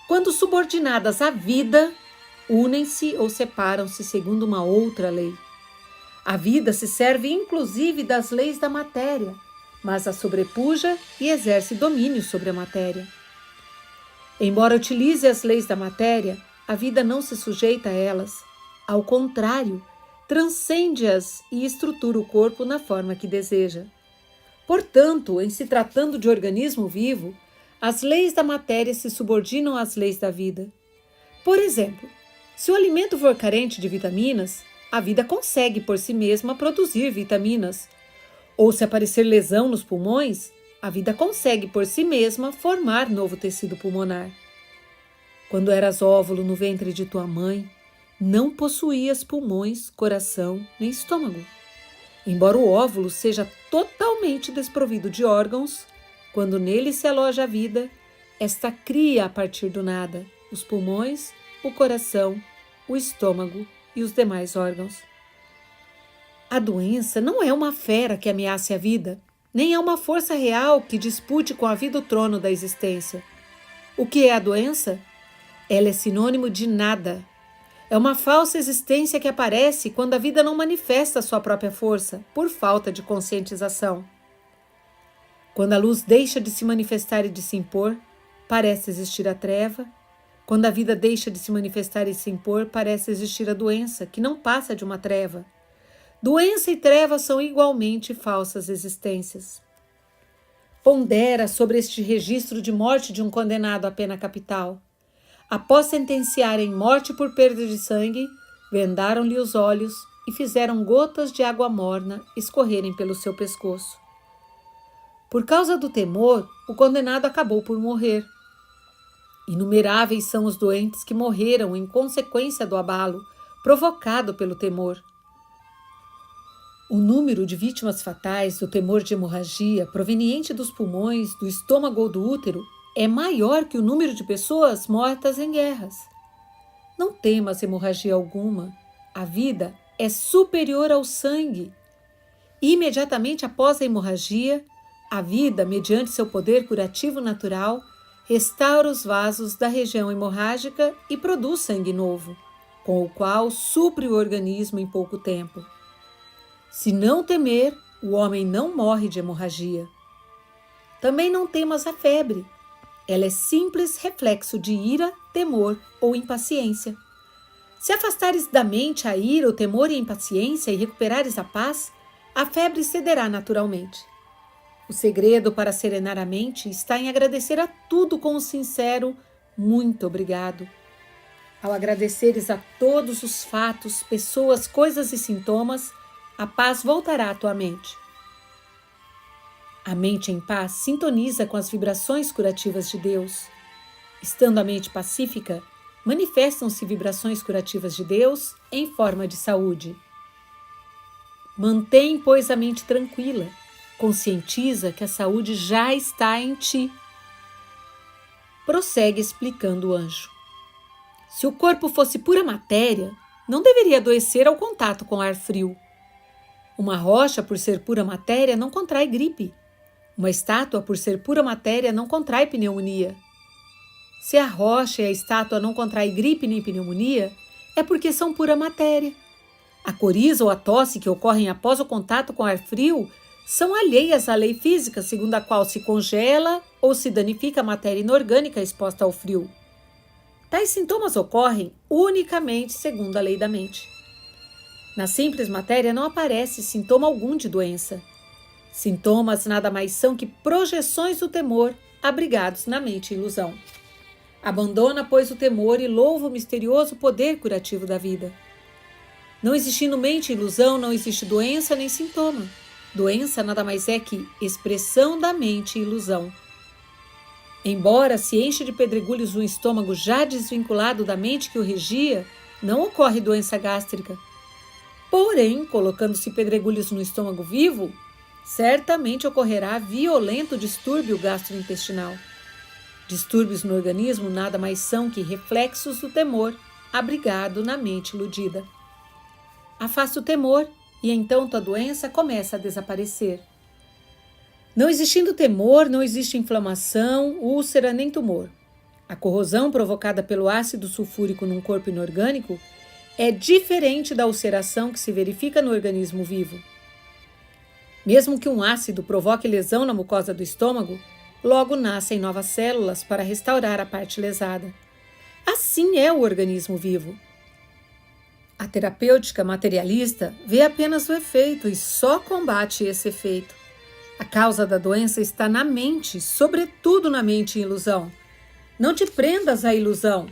quando subordinadas à vida, unem-se ou separam-se segundo uma outra lei. A vida se serve inclusive das leis da matéria, mas a sobrepuja e exerce domínio sobre a matéria. Embora utilize as leis da matéria, a vida não se sujeita a elas. Ao contrário, transcende-as e estrutura o corpo na forma que deseja. Portanto, em se tratando de organismo vivo, as leis da matéria se subordinam às leis da vida. Por exemplo, se o alimento for carente de vitaminas, a vida consegue por si mesma produzir vitaminas. Ou se aparecer lesão nos pulmões, a vida consegue por si mesma formar novo tecido pulmonar. Quando eras óvulo no ventre de tua mãe, não possuías pulmões, coração nem estômago. Embora o óvulo seja totalmente desprovido de órgãos, quando nele se aloja a vida, esta cria a partir do nada os pulmões, o coração, o estômago e os demais órgãos. A doença não é uma fera que ameace a vida, nem é uma força real que dispute com a vida o trono da existência. O que é a doença? Ela é sinônimo de nada. É uma falsa existência que aparece quando a vida não manifesta sua própria força, por falta de conscientização. Quando a luz deixa de se manifestar e de se impor, parece existir a treva. Quando a vida deixa de se manifestar e se impor, parece existir a doença, que não passa de uma treva. Doença e treva são igualmente falsas existências. Pondera sobre este registro de morte de um condenado à pena capital. Após sentenciarem morte por perda de sangue, vendaram-lhe os olhos e fizeram gotas de água morna escorrerem pelo seu pescoço. Por causa do temor, o condenado acabou por morrer. Inumeráveis são os doentes que morreram em consequência do abalo provocado pelo temor. O número de vítimas fatais do temor de hemorragia proveniente dos pulmões, do estômago ou do útero é maior que o número de pessoas mortas em guerras. Não temas hemorragia alguma. A vida é superior ao sangue. Imediatamente após a hemorragia, a vida, mediante seu poder curativo natural, restaura os vasos da região hemorrágica e produz sangue novo, com o qual supre o organismo em pouco tempo. Se não temer, o homem não morre de hemorragia. Também não temas a febre. Ela é simples reflexo de ira, temor ou impaciência. Se afastares da mente a ira, o temor e a impaciência e recuperares a paz, a febre cederá naturalmente. O segredo para serenar a mente está em agradecer a tudo com um sincero muito obrigado. Ao agradeceres a todos os fatos, pessoas, coisas e sintomas, a paz voltará à tua mente. A mente em paz sintoniza com as vibrações curativas de Deus. Estando a mente pacífica, manifestam-se vibrações curativas de Deus em forma de saúde. Mantém, pois, a mente tranquila. Conscientiza que a saúde já está em ti. Prossegue explicando o anjo. Se o corpo fosse pura matéria, não deveria adoecer ao contato com ar frio. Uma rocha, por ser pura matéria, não contrai gripe. Uma estátua, por ser pura matéria, não contrai pneumonia. Se a rocha e a estátua não contraem gripe nem pneumonia, é porque são pura matéria. A coriza ou a tosse que ocorrem após o contato com ar frio são alheias à lei física, segundo a qual se congela ou se danifica a matéria inorgânica exposta ao frio. Tais sintomas ocorrem unicamente segundo a lei da mente. Na simples matéria não aparece sintoma algum de doença. Sintomas nada mais são que projeções do temor abrigados na mente ilusão. Abandona, pois, o temor e louva o misterioso poder curativo da vida. Não existindo mente e ilusão, não existe doença nem sintoma. Doença nada mais é que expressão da mente e ilusão. Embora se enche de pedregulhos um estômago já desvinculado da mente que o regia, não ocorre doença gástrica. Porém, colocando-se pedregulhos no estômago vivo, certamente ocorrerá violento distúrbio gastrointestinal. Distúrbios no organismo nada mais são que reflexos do temor abrigado na mente iludida. Afasta o temor e então tua doença começa a desaparecer. Não existindo temor, não existe inflamação, úlcera nem tumor. A corrosão provocada pelo ácido sulfúrico num corpo inorgânico é diferente da ulceração que se verifica no organismo vivo. Mesmo que um ácido provoque lesão na mucosa do estômago, logo nascem novas células para restaurar a parte lesada. Assim é o organismo vivo. A terapêutica materialista vê apenas o efeito e só combate esse efeito. A causa da doença está na mente, sobretudo na mente em ilusão. Não te prendas à ilusão.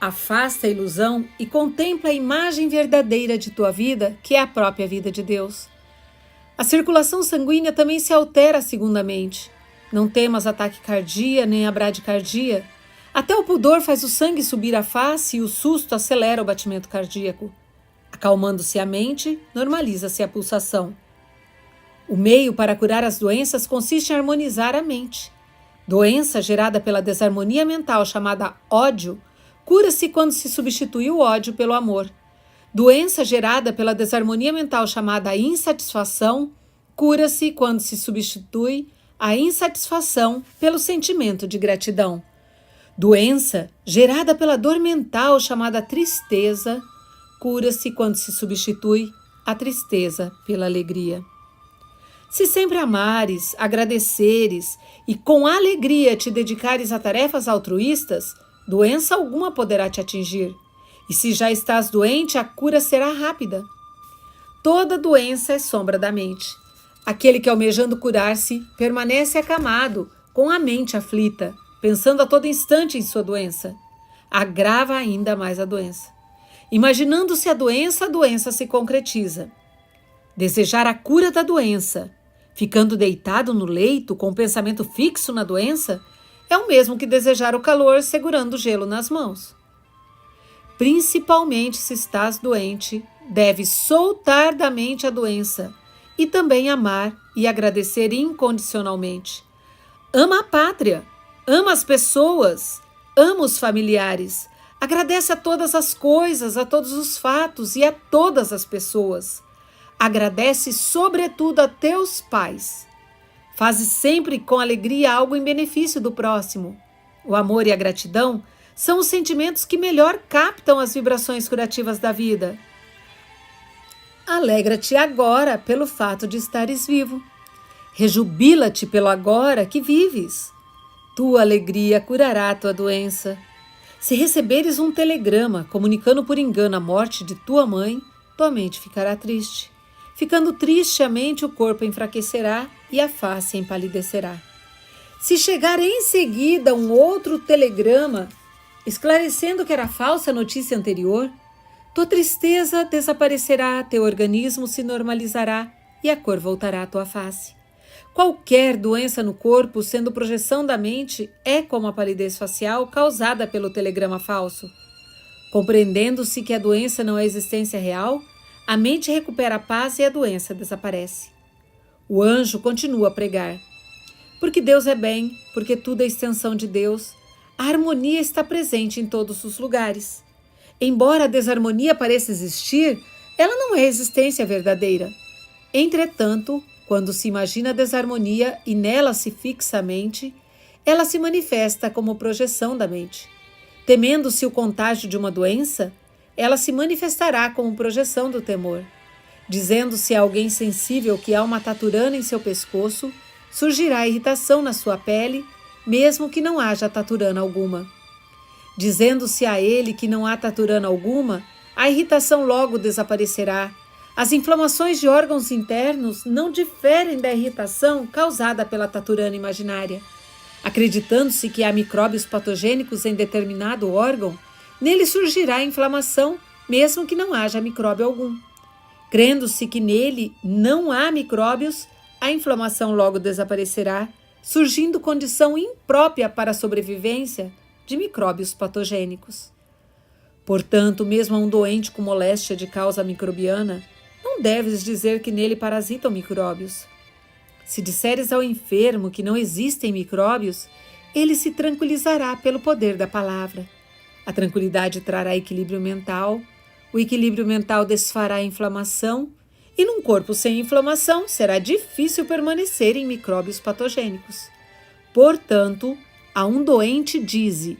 Afasta a ilusão e contempla a imagem verdadeira de tua vida, que é a própria vida de Deus. A circulação sanguínea também se altera segundo a mente. Não temas a taquicardia nem a bradicardia. Até o pudor faz o sangue subir à face e o susto acelera o batimento cardíaco. Acalmando-se a mente, normaliza-se a pulsação. O meio para curar as doenças consiste em harmonizar a mente. Doença gerada pela desarmonia mental chamada ódio cura-se quando se substitui o ódio pelo amor. Doença gerada pela desarmonia mental chamada insatisfação cura-se quando se substitui a insatisfação pelo sentimento de gratidão. Doença gerada pela dor mental chamada tristeza cura-se quando se substitui a tristeza pela alegria. Se sempre amares, agradeceres e com alegria te dedicares a tarefas altruístas, doença alguma poderá te atingir. E se já estás doente, a cura será rápida. Toda doença é sombra da mente. Aquele que, almejando curar-se, permanece acamado, com a mente aflita, pensando a todo instante em sua doença, agrava ainda mais a doença. Imaginando-se a doença se concretiza. Desejar a cura da doença, ficando deitado no leito com o pensamento fixo na doença, é o mesmo que desejar o calor segurando o gelo nas mãos. Principalmente se estás doente, deves soltar da mente a doença e também amar e agradecer incondicionalmente. Ama a pátria, ama as pessoas, ama os familiares, agradece a todas as coisas, a todos os fatos e a todas as pessoas. Agradece sobretudo a teus pais. Faze sempre com alegria algo em benefício do próximo. O amor e a gratidão são os sentimentos que melhor captam as vibrações curativas da vida. Alegra-te agora pelo fato de estares vivo. Rejubila-te pelo agora que vives. Tua alegria curará a tua doença. Se receberes um telegrama comunicando por engano a morte de tua mãe, tua mente ficará triste. Ficando triste a mente, o corpo enfraquecerá e a face empalidecerá. Se chegar em seguida um outro telegrama esclarecendo que era falsa a notícia anterior, tua tristeza desaparecerá, teu organismo se normalizará e a cor voltará à tua face. Qualquer doença no corpo, sendo projeção da mente, é como a palidez facial causada pelo telegrama falso. Compreendendo-se que a doença não é existência real, a mente recupera a paz e a doença desaparece. O anjo continua a pregar. Porque Deus é bem, porque tudo é extensão de Deus, a harmonia está presente em todos os lugares. Embora a desarmonia pareça existir, ela não é existência verdadeira. Entretanto, quando se imagina a desarmonia e nela se fixa a mente, ela se manifesta como projeção da mente. Temendo-se o contágio de uma doença, ela se manifestará como projeção do temor. Dizendo-se a alguém sensível que há uma taturana em seu pescoço, surgirá irritação na sua pele, mesmo que não haja taturana alguma. Dizendo-se a ele que não há taturana alguma, a irritação logo desaparecerá. As inflamações de órgãos internos não diferem da irritação causada pela taturana imaginária. Acreditando-se que há micróbios patogênicos em determinado órgão, nele surgirá a inflamação, mesmo que não haja micróbio algum. Crendo-se que nele não há micróbios, a inflamação logo desaparecerá, surgindo condição imprópria para a sobrevivência de micróbios patogênicos. Portanto, mesmo a um doente com moléstia de causa microbiana, não deves dizer que nele parasitam micróbios. Se disseres ao enfermo que não existem micróbios, ele se tranquilizará pelo poder da palavra. A tranquilidade trará equilíbrio mental, o equilíbrio mental desfará a inflamação, e num corpo sem inflamação será difícil permanecer em micróbios patogênicos. Portanto, a um doente dize: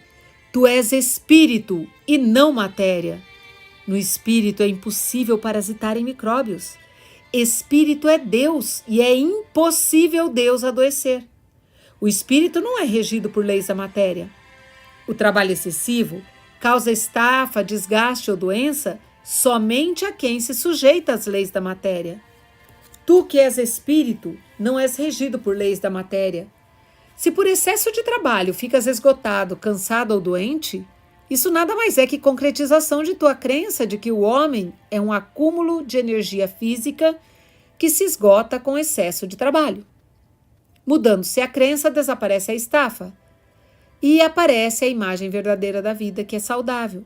tu és espírito e não matéria. No espírito é impossível parasitar em micróbios. Espírito é Deus e é impossível Deus adoecer. O espírito não é regido por leis da matéria. O trabalho excessivo causa estafa, desgaste ou doença somente a quem se sujeita às leis da matéria. Tu que és espírito, não és regido por leis da matéria. Se por excesso de trabalho ficas esgotado, cansado ou doente, isso nada mais é que concretização de tua crença de que o homem é um acúmulo de energia física que se esgota com excesso de trabalho. Mudando-se a crença, desaparece a estafa e aparece a imagem verdadeira da vida, que é saudável.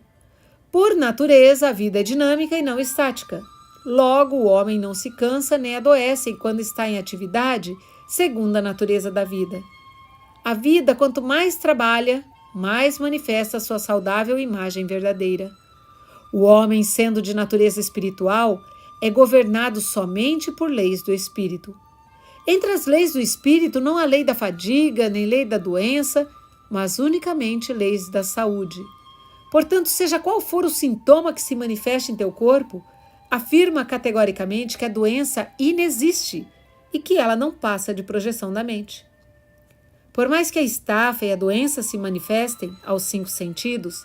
Por natureza, a vida é dinâmica e não estática. Logo, o homem não se cansa nem adoece quando está em atividade, segundo a natureza da vida. A vida, quanto mais trabalha, mais manifesta a sua saudável imagem verdadeira. O homem, sendo de natureza espiritual, é governado somente por leis do espírito. Entre as leis do espírito não há lei da fadiga, nem lei da doença, mas unicamente leis da saúde. Portanto, seja qual for o sintoma que se manifeste em teu corpo, afirma categoricamente que a doença inexiste e que ela não passa de projeção da mente. Por mais que a estafa e a doença se manifestem aos 5 sentidos,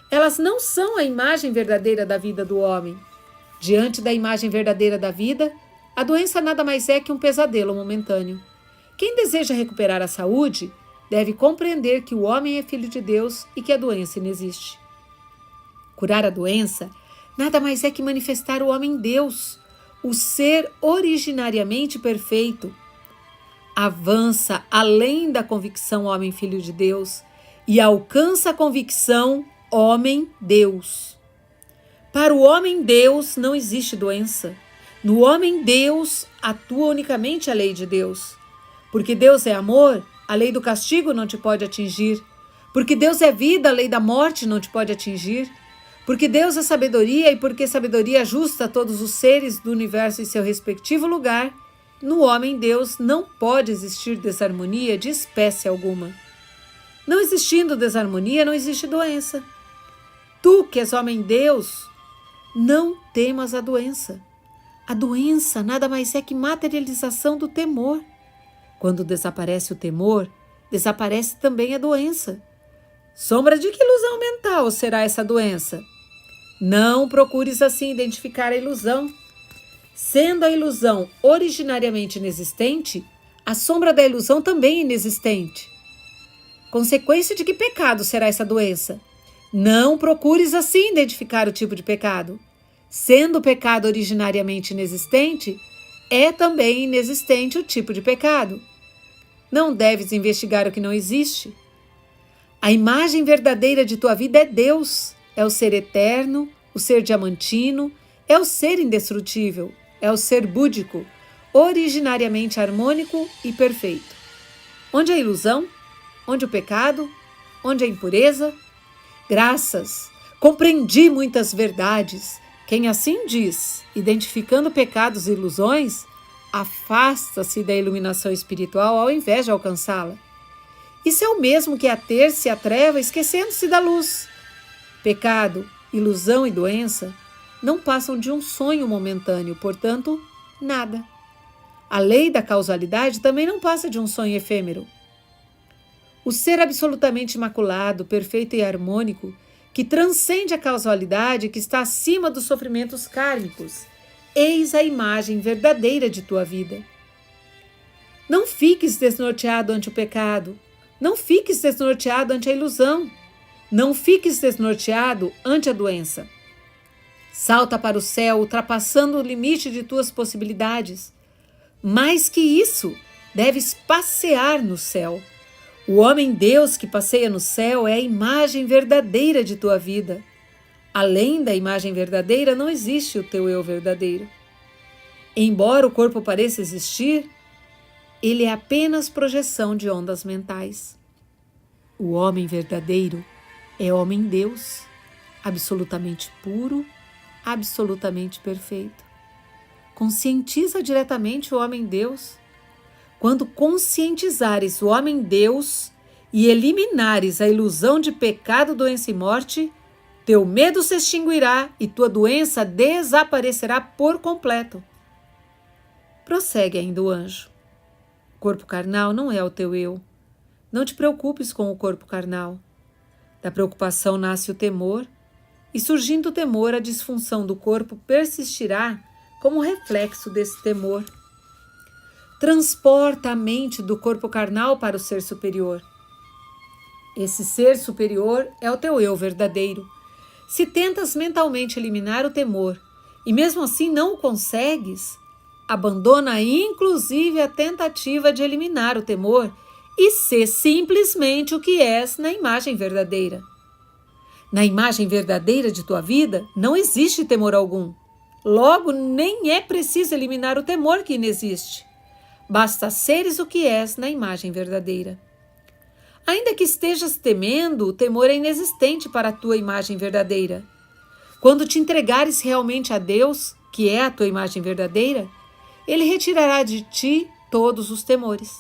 elas não são a imagem verdadeira da vida do homem. Diante da imagem verdadeira da vida, a doença nada mais é que um pesadelo momentâneo. Quem deseja recuperar a saúde deve compreender que o homem é filho de Deus e que a doença inexiste. Curar a doença nada mais é que manifestar o homem Deus, o ser originariamente perfeito. Avança além da convicção homem-filho de Deus e alcança a convicção homem-Deus. Para o homem-Deus não existe doença. No homem-Deus atua unicamente a lei de Deus. Porque Deus é amor, a lei do castigo não te pode atingir. Porque Deus é vida, a lei da morte não te pode atingir. Porque Deus é sabedoria e porque sabedoria ajusta todos os seres do universo em seu respectivo lugar, no homem Deus não pode existir desarmonia de espécie alguma. Não existindo desarmonia, não existe doença. Tu, que és homem-deus, não temas a doença. A doença nada mais é que materialização do temor. Quando desaparece o temor, desaparece também a doença. Sombra de que ilusão mental será essa doença? Não procures assim identificar a ilusão. Sendo a ilusão originariamente inexistente, a sombra da ilusão também é inexistente. Consequência de que pecado será essa doença? Não procures assim identificar o tipo de pecado. Sendo o pecado originariamente inexistente, é também inexistente o tipo de pecado. Não deves investigar o que não existe. A imagem verdadeira de tua vida é Deus, é o ser eterno, o ser diamantino, é o ser indestrutível, é o ser búdico, originariamente harmônico e perfeito. Onde a ilusão? Onde o pecado? Onde a impureza? Graças, compreendi muitas verdades. Quem assim diz, identificando pecados e ilusões, afasta-se da iluminação espiritual ao invés de alcançá-la. Isso é o mesmo que ater-se à treva esquecendo-se da luz. Pecado, ilusão e doença não passam de um sonho momentâneo, portanto, nada. A lei da causalidade também não passa de um sonho efêmero. O ser absolutamente imaculado, perfeito e harmônico, que transcende a causalidade, que está acima dos sofrimentos kármicos, eis a imagem verdadeira de tua vida. Não fiques desnorteado ante o pecado, não fiques desnorteado ante a ilusão, não fiques desnorteado ante a doença. Salta para o céu, ultrapassando o limite de tuas possibilidades. Mais que isso, deves passear no céu. O homem-deus que passeia no céu é a imagem verdadeira de tua vida. Além da imagem verdadeira, não existe o teu eu verdadeiro. Embora o corpo pareça existir, ele é apenas projeção de ondas mentais. O homem verdadeiro é homem-deus, absolutamente puro, absolutamente perfeito. Conscientiza diretamente o homem-deus. Quando conscientizares o homem-deus e eliminares a ilusão de pecado, doença e morte, teu medo se extinguirá e tua doença desaparecerá por completo. Prossegue ainda o anjo. O corpo carnal não é o teu eu. Não te preocupes com o corpo carnal. Da preocupação nasce o temor, e surgindo o temor, a disfunção do corpo persistirá como reflexo desse temor. Transporta a mente do corpo carnal para o ser superior. Esse ser superior é o teu eu verdadeiro. Se tentas mentalmente eliminar o temor e mesmo assim não o consegues, abandona inclusive a tentativa de eliminar o temor e sê simplesmente o que és na imagem verdadeira. Na imagem verdadeira de tua vida não existe temor algum. Logo, nem é preciso eliminar o temor que inexiste. Basta seres o que és na imagem verdadeira. Ainda que estejas temendo, o temor é inexistente para a tua imagem verdadeira. Quando te entregares realmente a Deus, que é a tua imagem verdadeira, Ele retirará de ti todos os temores.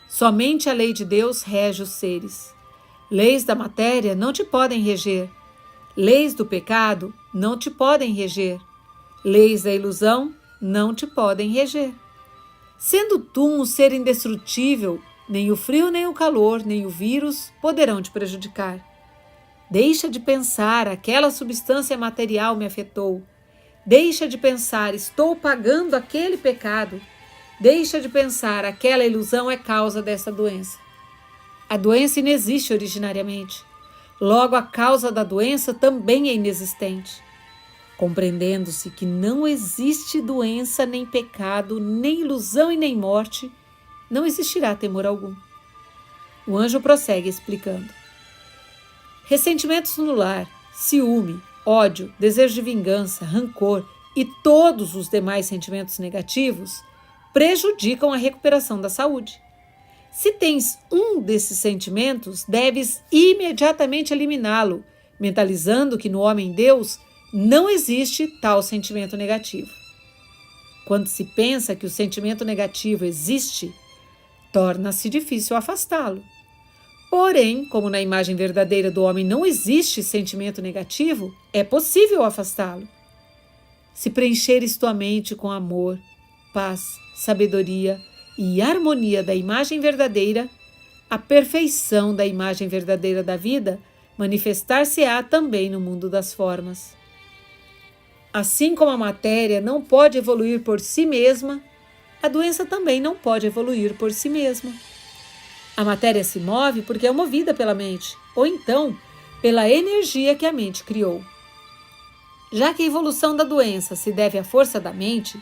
Somente a lei de Deus rege os seres. Leis da matéria não te podem reger. Leis do pecado não te podem reger. Leis da ilusão não te podem reger. Sendo tu um ser indestrutível, nem o frio, nem o calor, nem o vírus poderão te prejudicar. Deixa de pensar, aquela substância material me afetou. Deixa de pensar, estou pagando aquele pecado. Deixa de pensar, aquela ilusão é causa dessa doença. A doença inexiste originariamente. Logo, a causa da doença também é inexistente. Compreendendo-se que não existe doença, nem pecado, nem ilusão e nem morte, não existirá temor algum. O anjo prossegue explicando. Ressentimentos no lar, ciúme, ódio, desejo de vingança, rancor e todos os demais sentimentos negativos prejudicam a recuperação da saúde. Se tens um desses sentimentos, deves imediatamente eliminá-lo, mentalizando que no homem-deus não existe tal sentimento negativo. Quando se pensa que o sentimento negativo existe, torna-se difícil afastá-lo. Porém, como na imagem verdadeira do homem não existe sentimento negativo, é possível afastá-lo. Se preencheres tua mente com amor, paz, sabedoria e harmonia da imagem verdadeira, a perfeição da imagem verdadeira da vida manifestar-se-á também no mundo das formas. Assim como a matéria não pode evoluir por si mesma, a doença também não pode evoluir por si mesma. A matéria se move porque é movida pela mente, ou então pela energia que a mente criou. Já que a evolução da doença se deve à força da mente,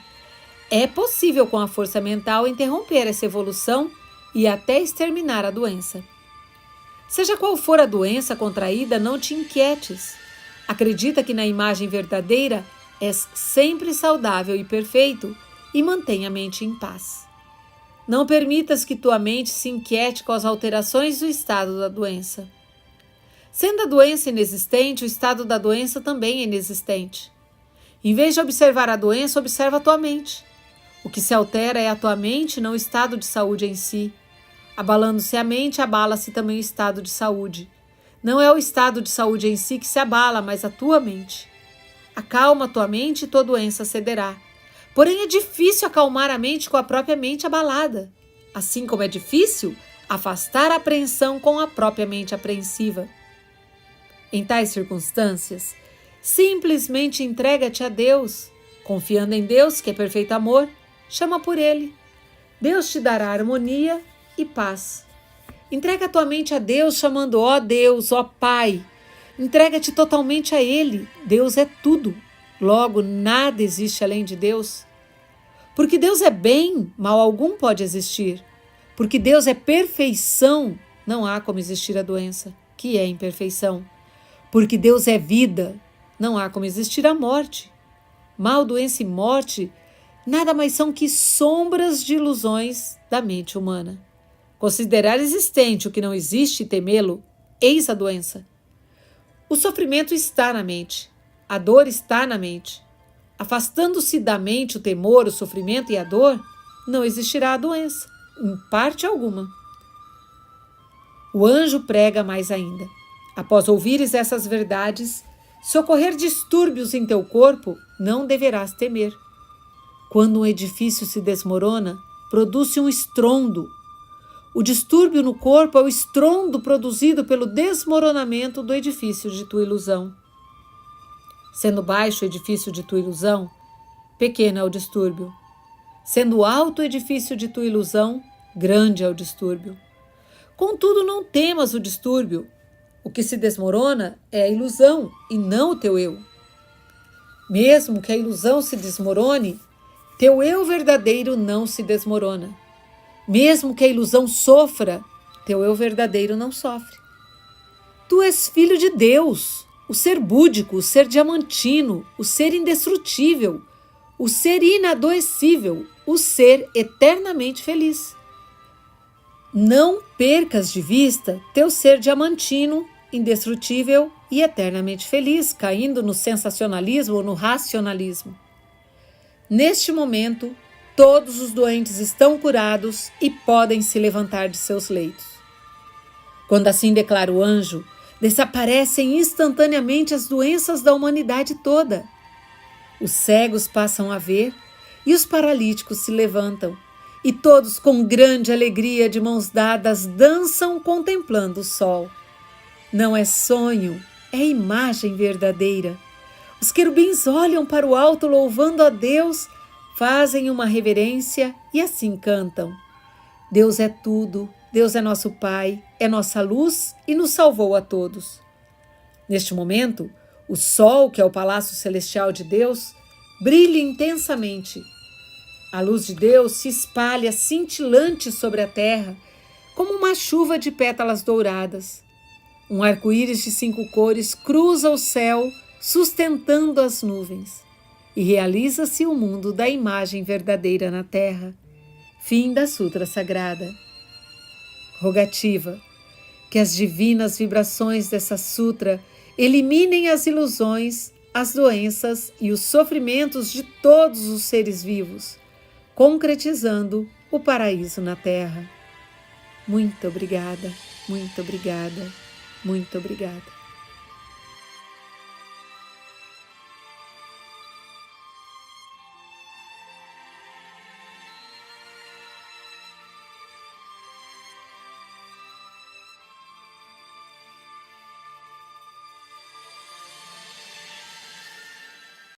é possível com a força mental interromper essa evolução e até exterminar a doença. Seja qual for a doença contraída, não te inquietes. Acredita que na imagem verdadeira és sempre saudável e perfeito e mantenha a mente em paz. Não permitas que tua mente se inquiete com as alterações do estado da doença. Sendo a doença inexistente, o estado da doença também é inexistente. Em vez de observar a doença, observa a tua mente. O que se altera é a tua mente, não o estado de saúde em si. Abalando-se a mente, abala-se também o estado de saúde. Não é o estado de saúde em si que se abala, mas a tua mente. Acalma a tua mente e tua doença cederá. Porém, é difícil acalmar a mente com a própria mente abalada. Assim como é difícil afastar a apreensão com a própria mente apreensiva. Em tais circunstâncias, simplesmente entrega-te a Deus. Confiando em Deus, que é perfeito amor, chama por Ele. Deus te dará harmonia e paz. Entrega a tua mente a Deus, chamando, ó Deus, ó Pai. Entrega-te totalmente a Ele. Deus é tudo. Logo, nada existe além de Deus. Porque Deus é bem, mal algum pode existir. Porque Deus é perfeição, não há como existir a doença, que é imperfeição. Porque Deus é vida, não há como existir a morte. Mal, doença e morte nada mais são que sombras de ilusões da mente humana. Considerar existente o que não existe e temê-lo, eis a doença. O sofrimento está na mente, a dor está na mente. Afastando-se da mente o temor, o sofrimento e a dor, não existirá a doença, em parte alguma. O anjo prega mais ainda. Após ouvires essas verdades, se ocorrer distúrbios em teu corpo, não deverás temer. Quando um edifício se desmorona, produz-se um estrondo. O distúrbio no corpo é o estrondo produzido pelo desmoronamento do edifício de tua ilusão. Sendo baixo o edifício de tua ilusão, pequeno é o distúrbio. Sendo alto o edifício de tua ilusão, grande é o distúrbio. Contudo, não temas o distúrbio. O que se desmorona é a ilusão e não o teu eu. Mesmo que a ilusão se desmorone, teu eu verdadeiro não se desmorona. Mesmo que a ilusão sofra, teu eu verdadeiro não sofre. Tu és filho de Deus, o ser búdico, o ser diamantino, o ser indestrutível, o ser inadoecível, o ser eternamente feliz. Não percas de vista teu ser diamantino, indestrutível e eternamente feliz, caindo no sensacionalismo ou no racionalismo. Neste momento, todos os doentes estão curados e podem se levantar de seus leitos. Quando assim declara o anjo, desaparecem instantaneamente as doenças da humanidade toda. Os cegos passam a ver e os paralíticos se levantam, e todos com grande alegria de mãos dadas dançam contemplando o sol. Não é sonho, é imagem verdadeira. Os querubins olham para o alto louvando a Deus, fazem uma reverência e assim cantam. Deus é tudo, Deus é nosso Pai, é nossa luz e nos salvou a todos. Neste momento, o sol, que é o palácio celestial de Deus, brilha intensamente. A luz de Deus se espalha cintilante sobre a terra, como uma chuva de pétalas douradas. Um arco-íris de 5 cores cruza o céu, sustentando as nuvens. E realiza-se o mundo da imagem verdadeira na terra. Fim da Sutra Sagrada. Rogativa: que as divinas vibrações dessa sutra eliminem as ilusões, as doenças e os sofrimentos de todos os seres vivos, concretizando o paraíso na terra. Muito obrigada. Muito obrigada, muito obrigada.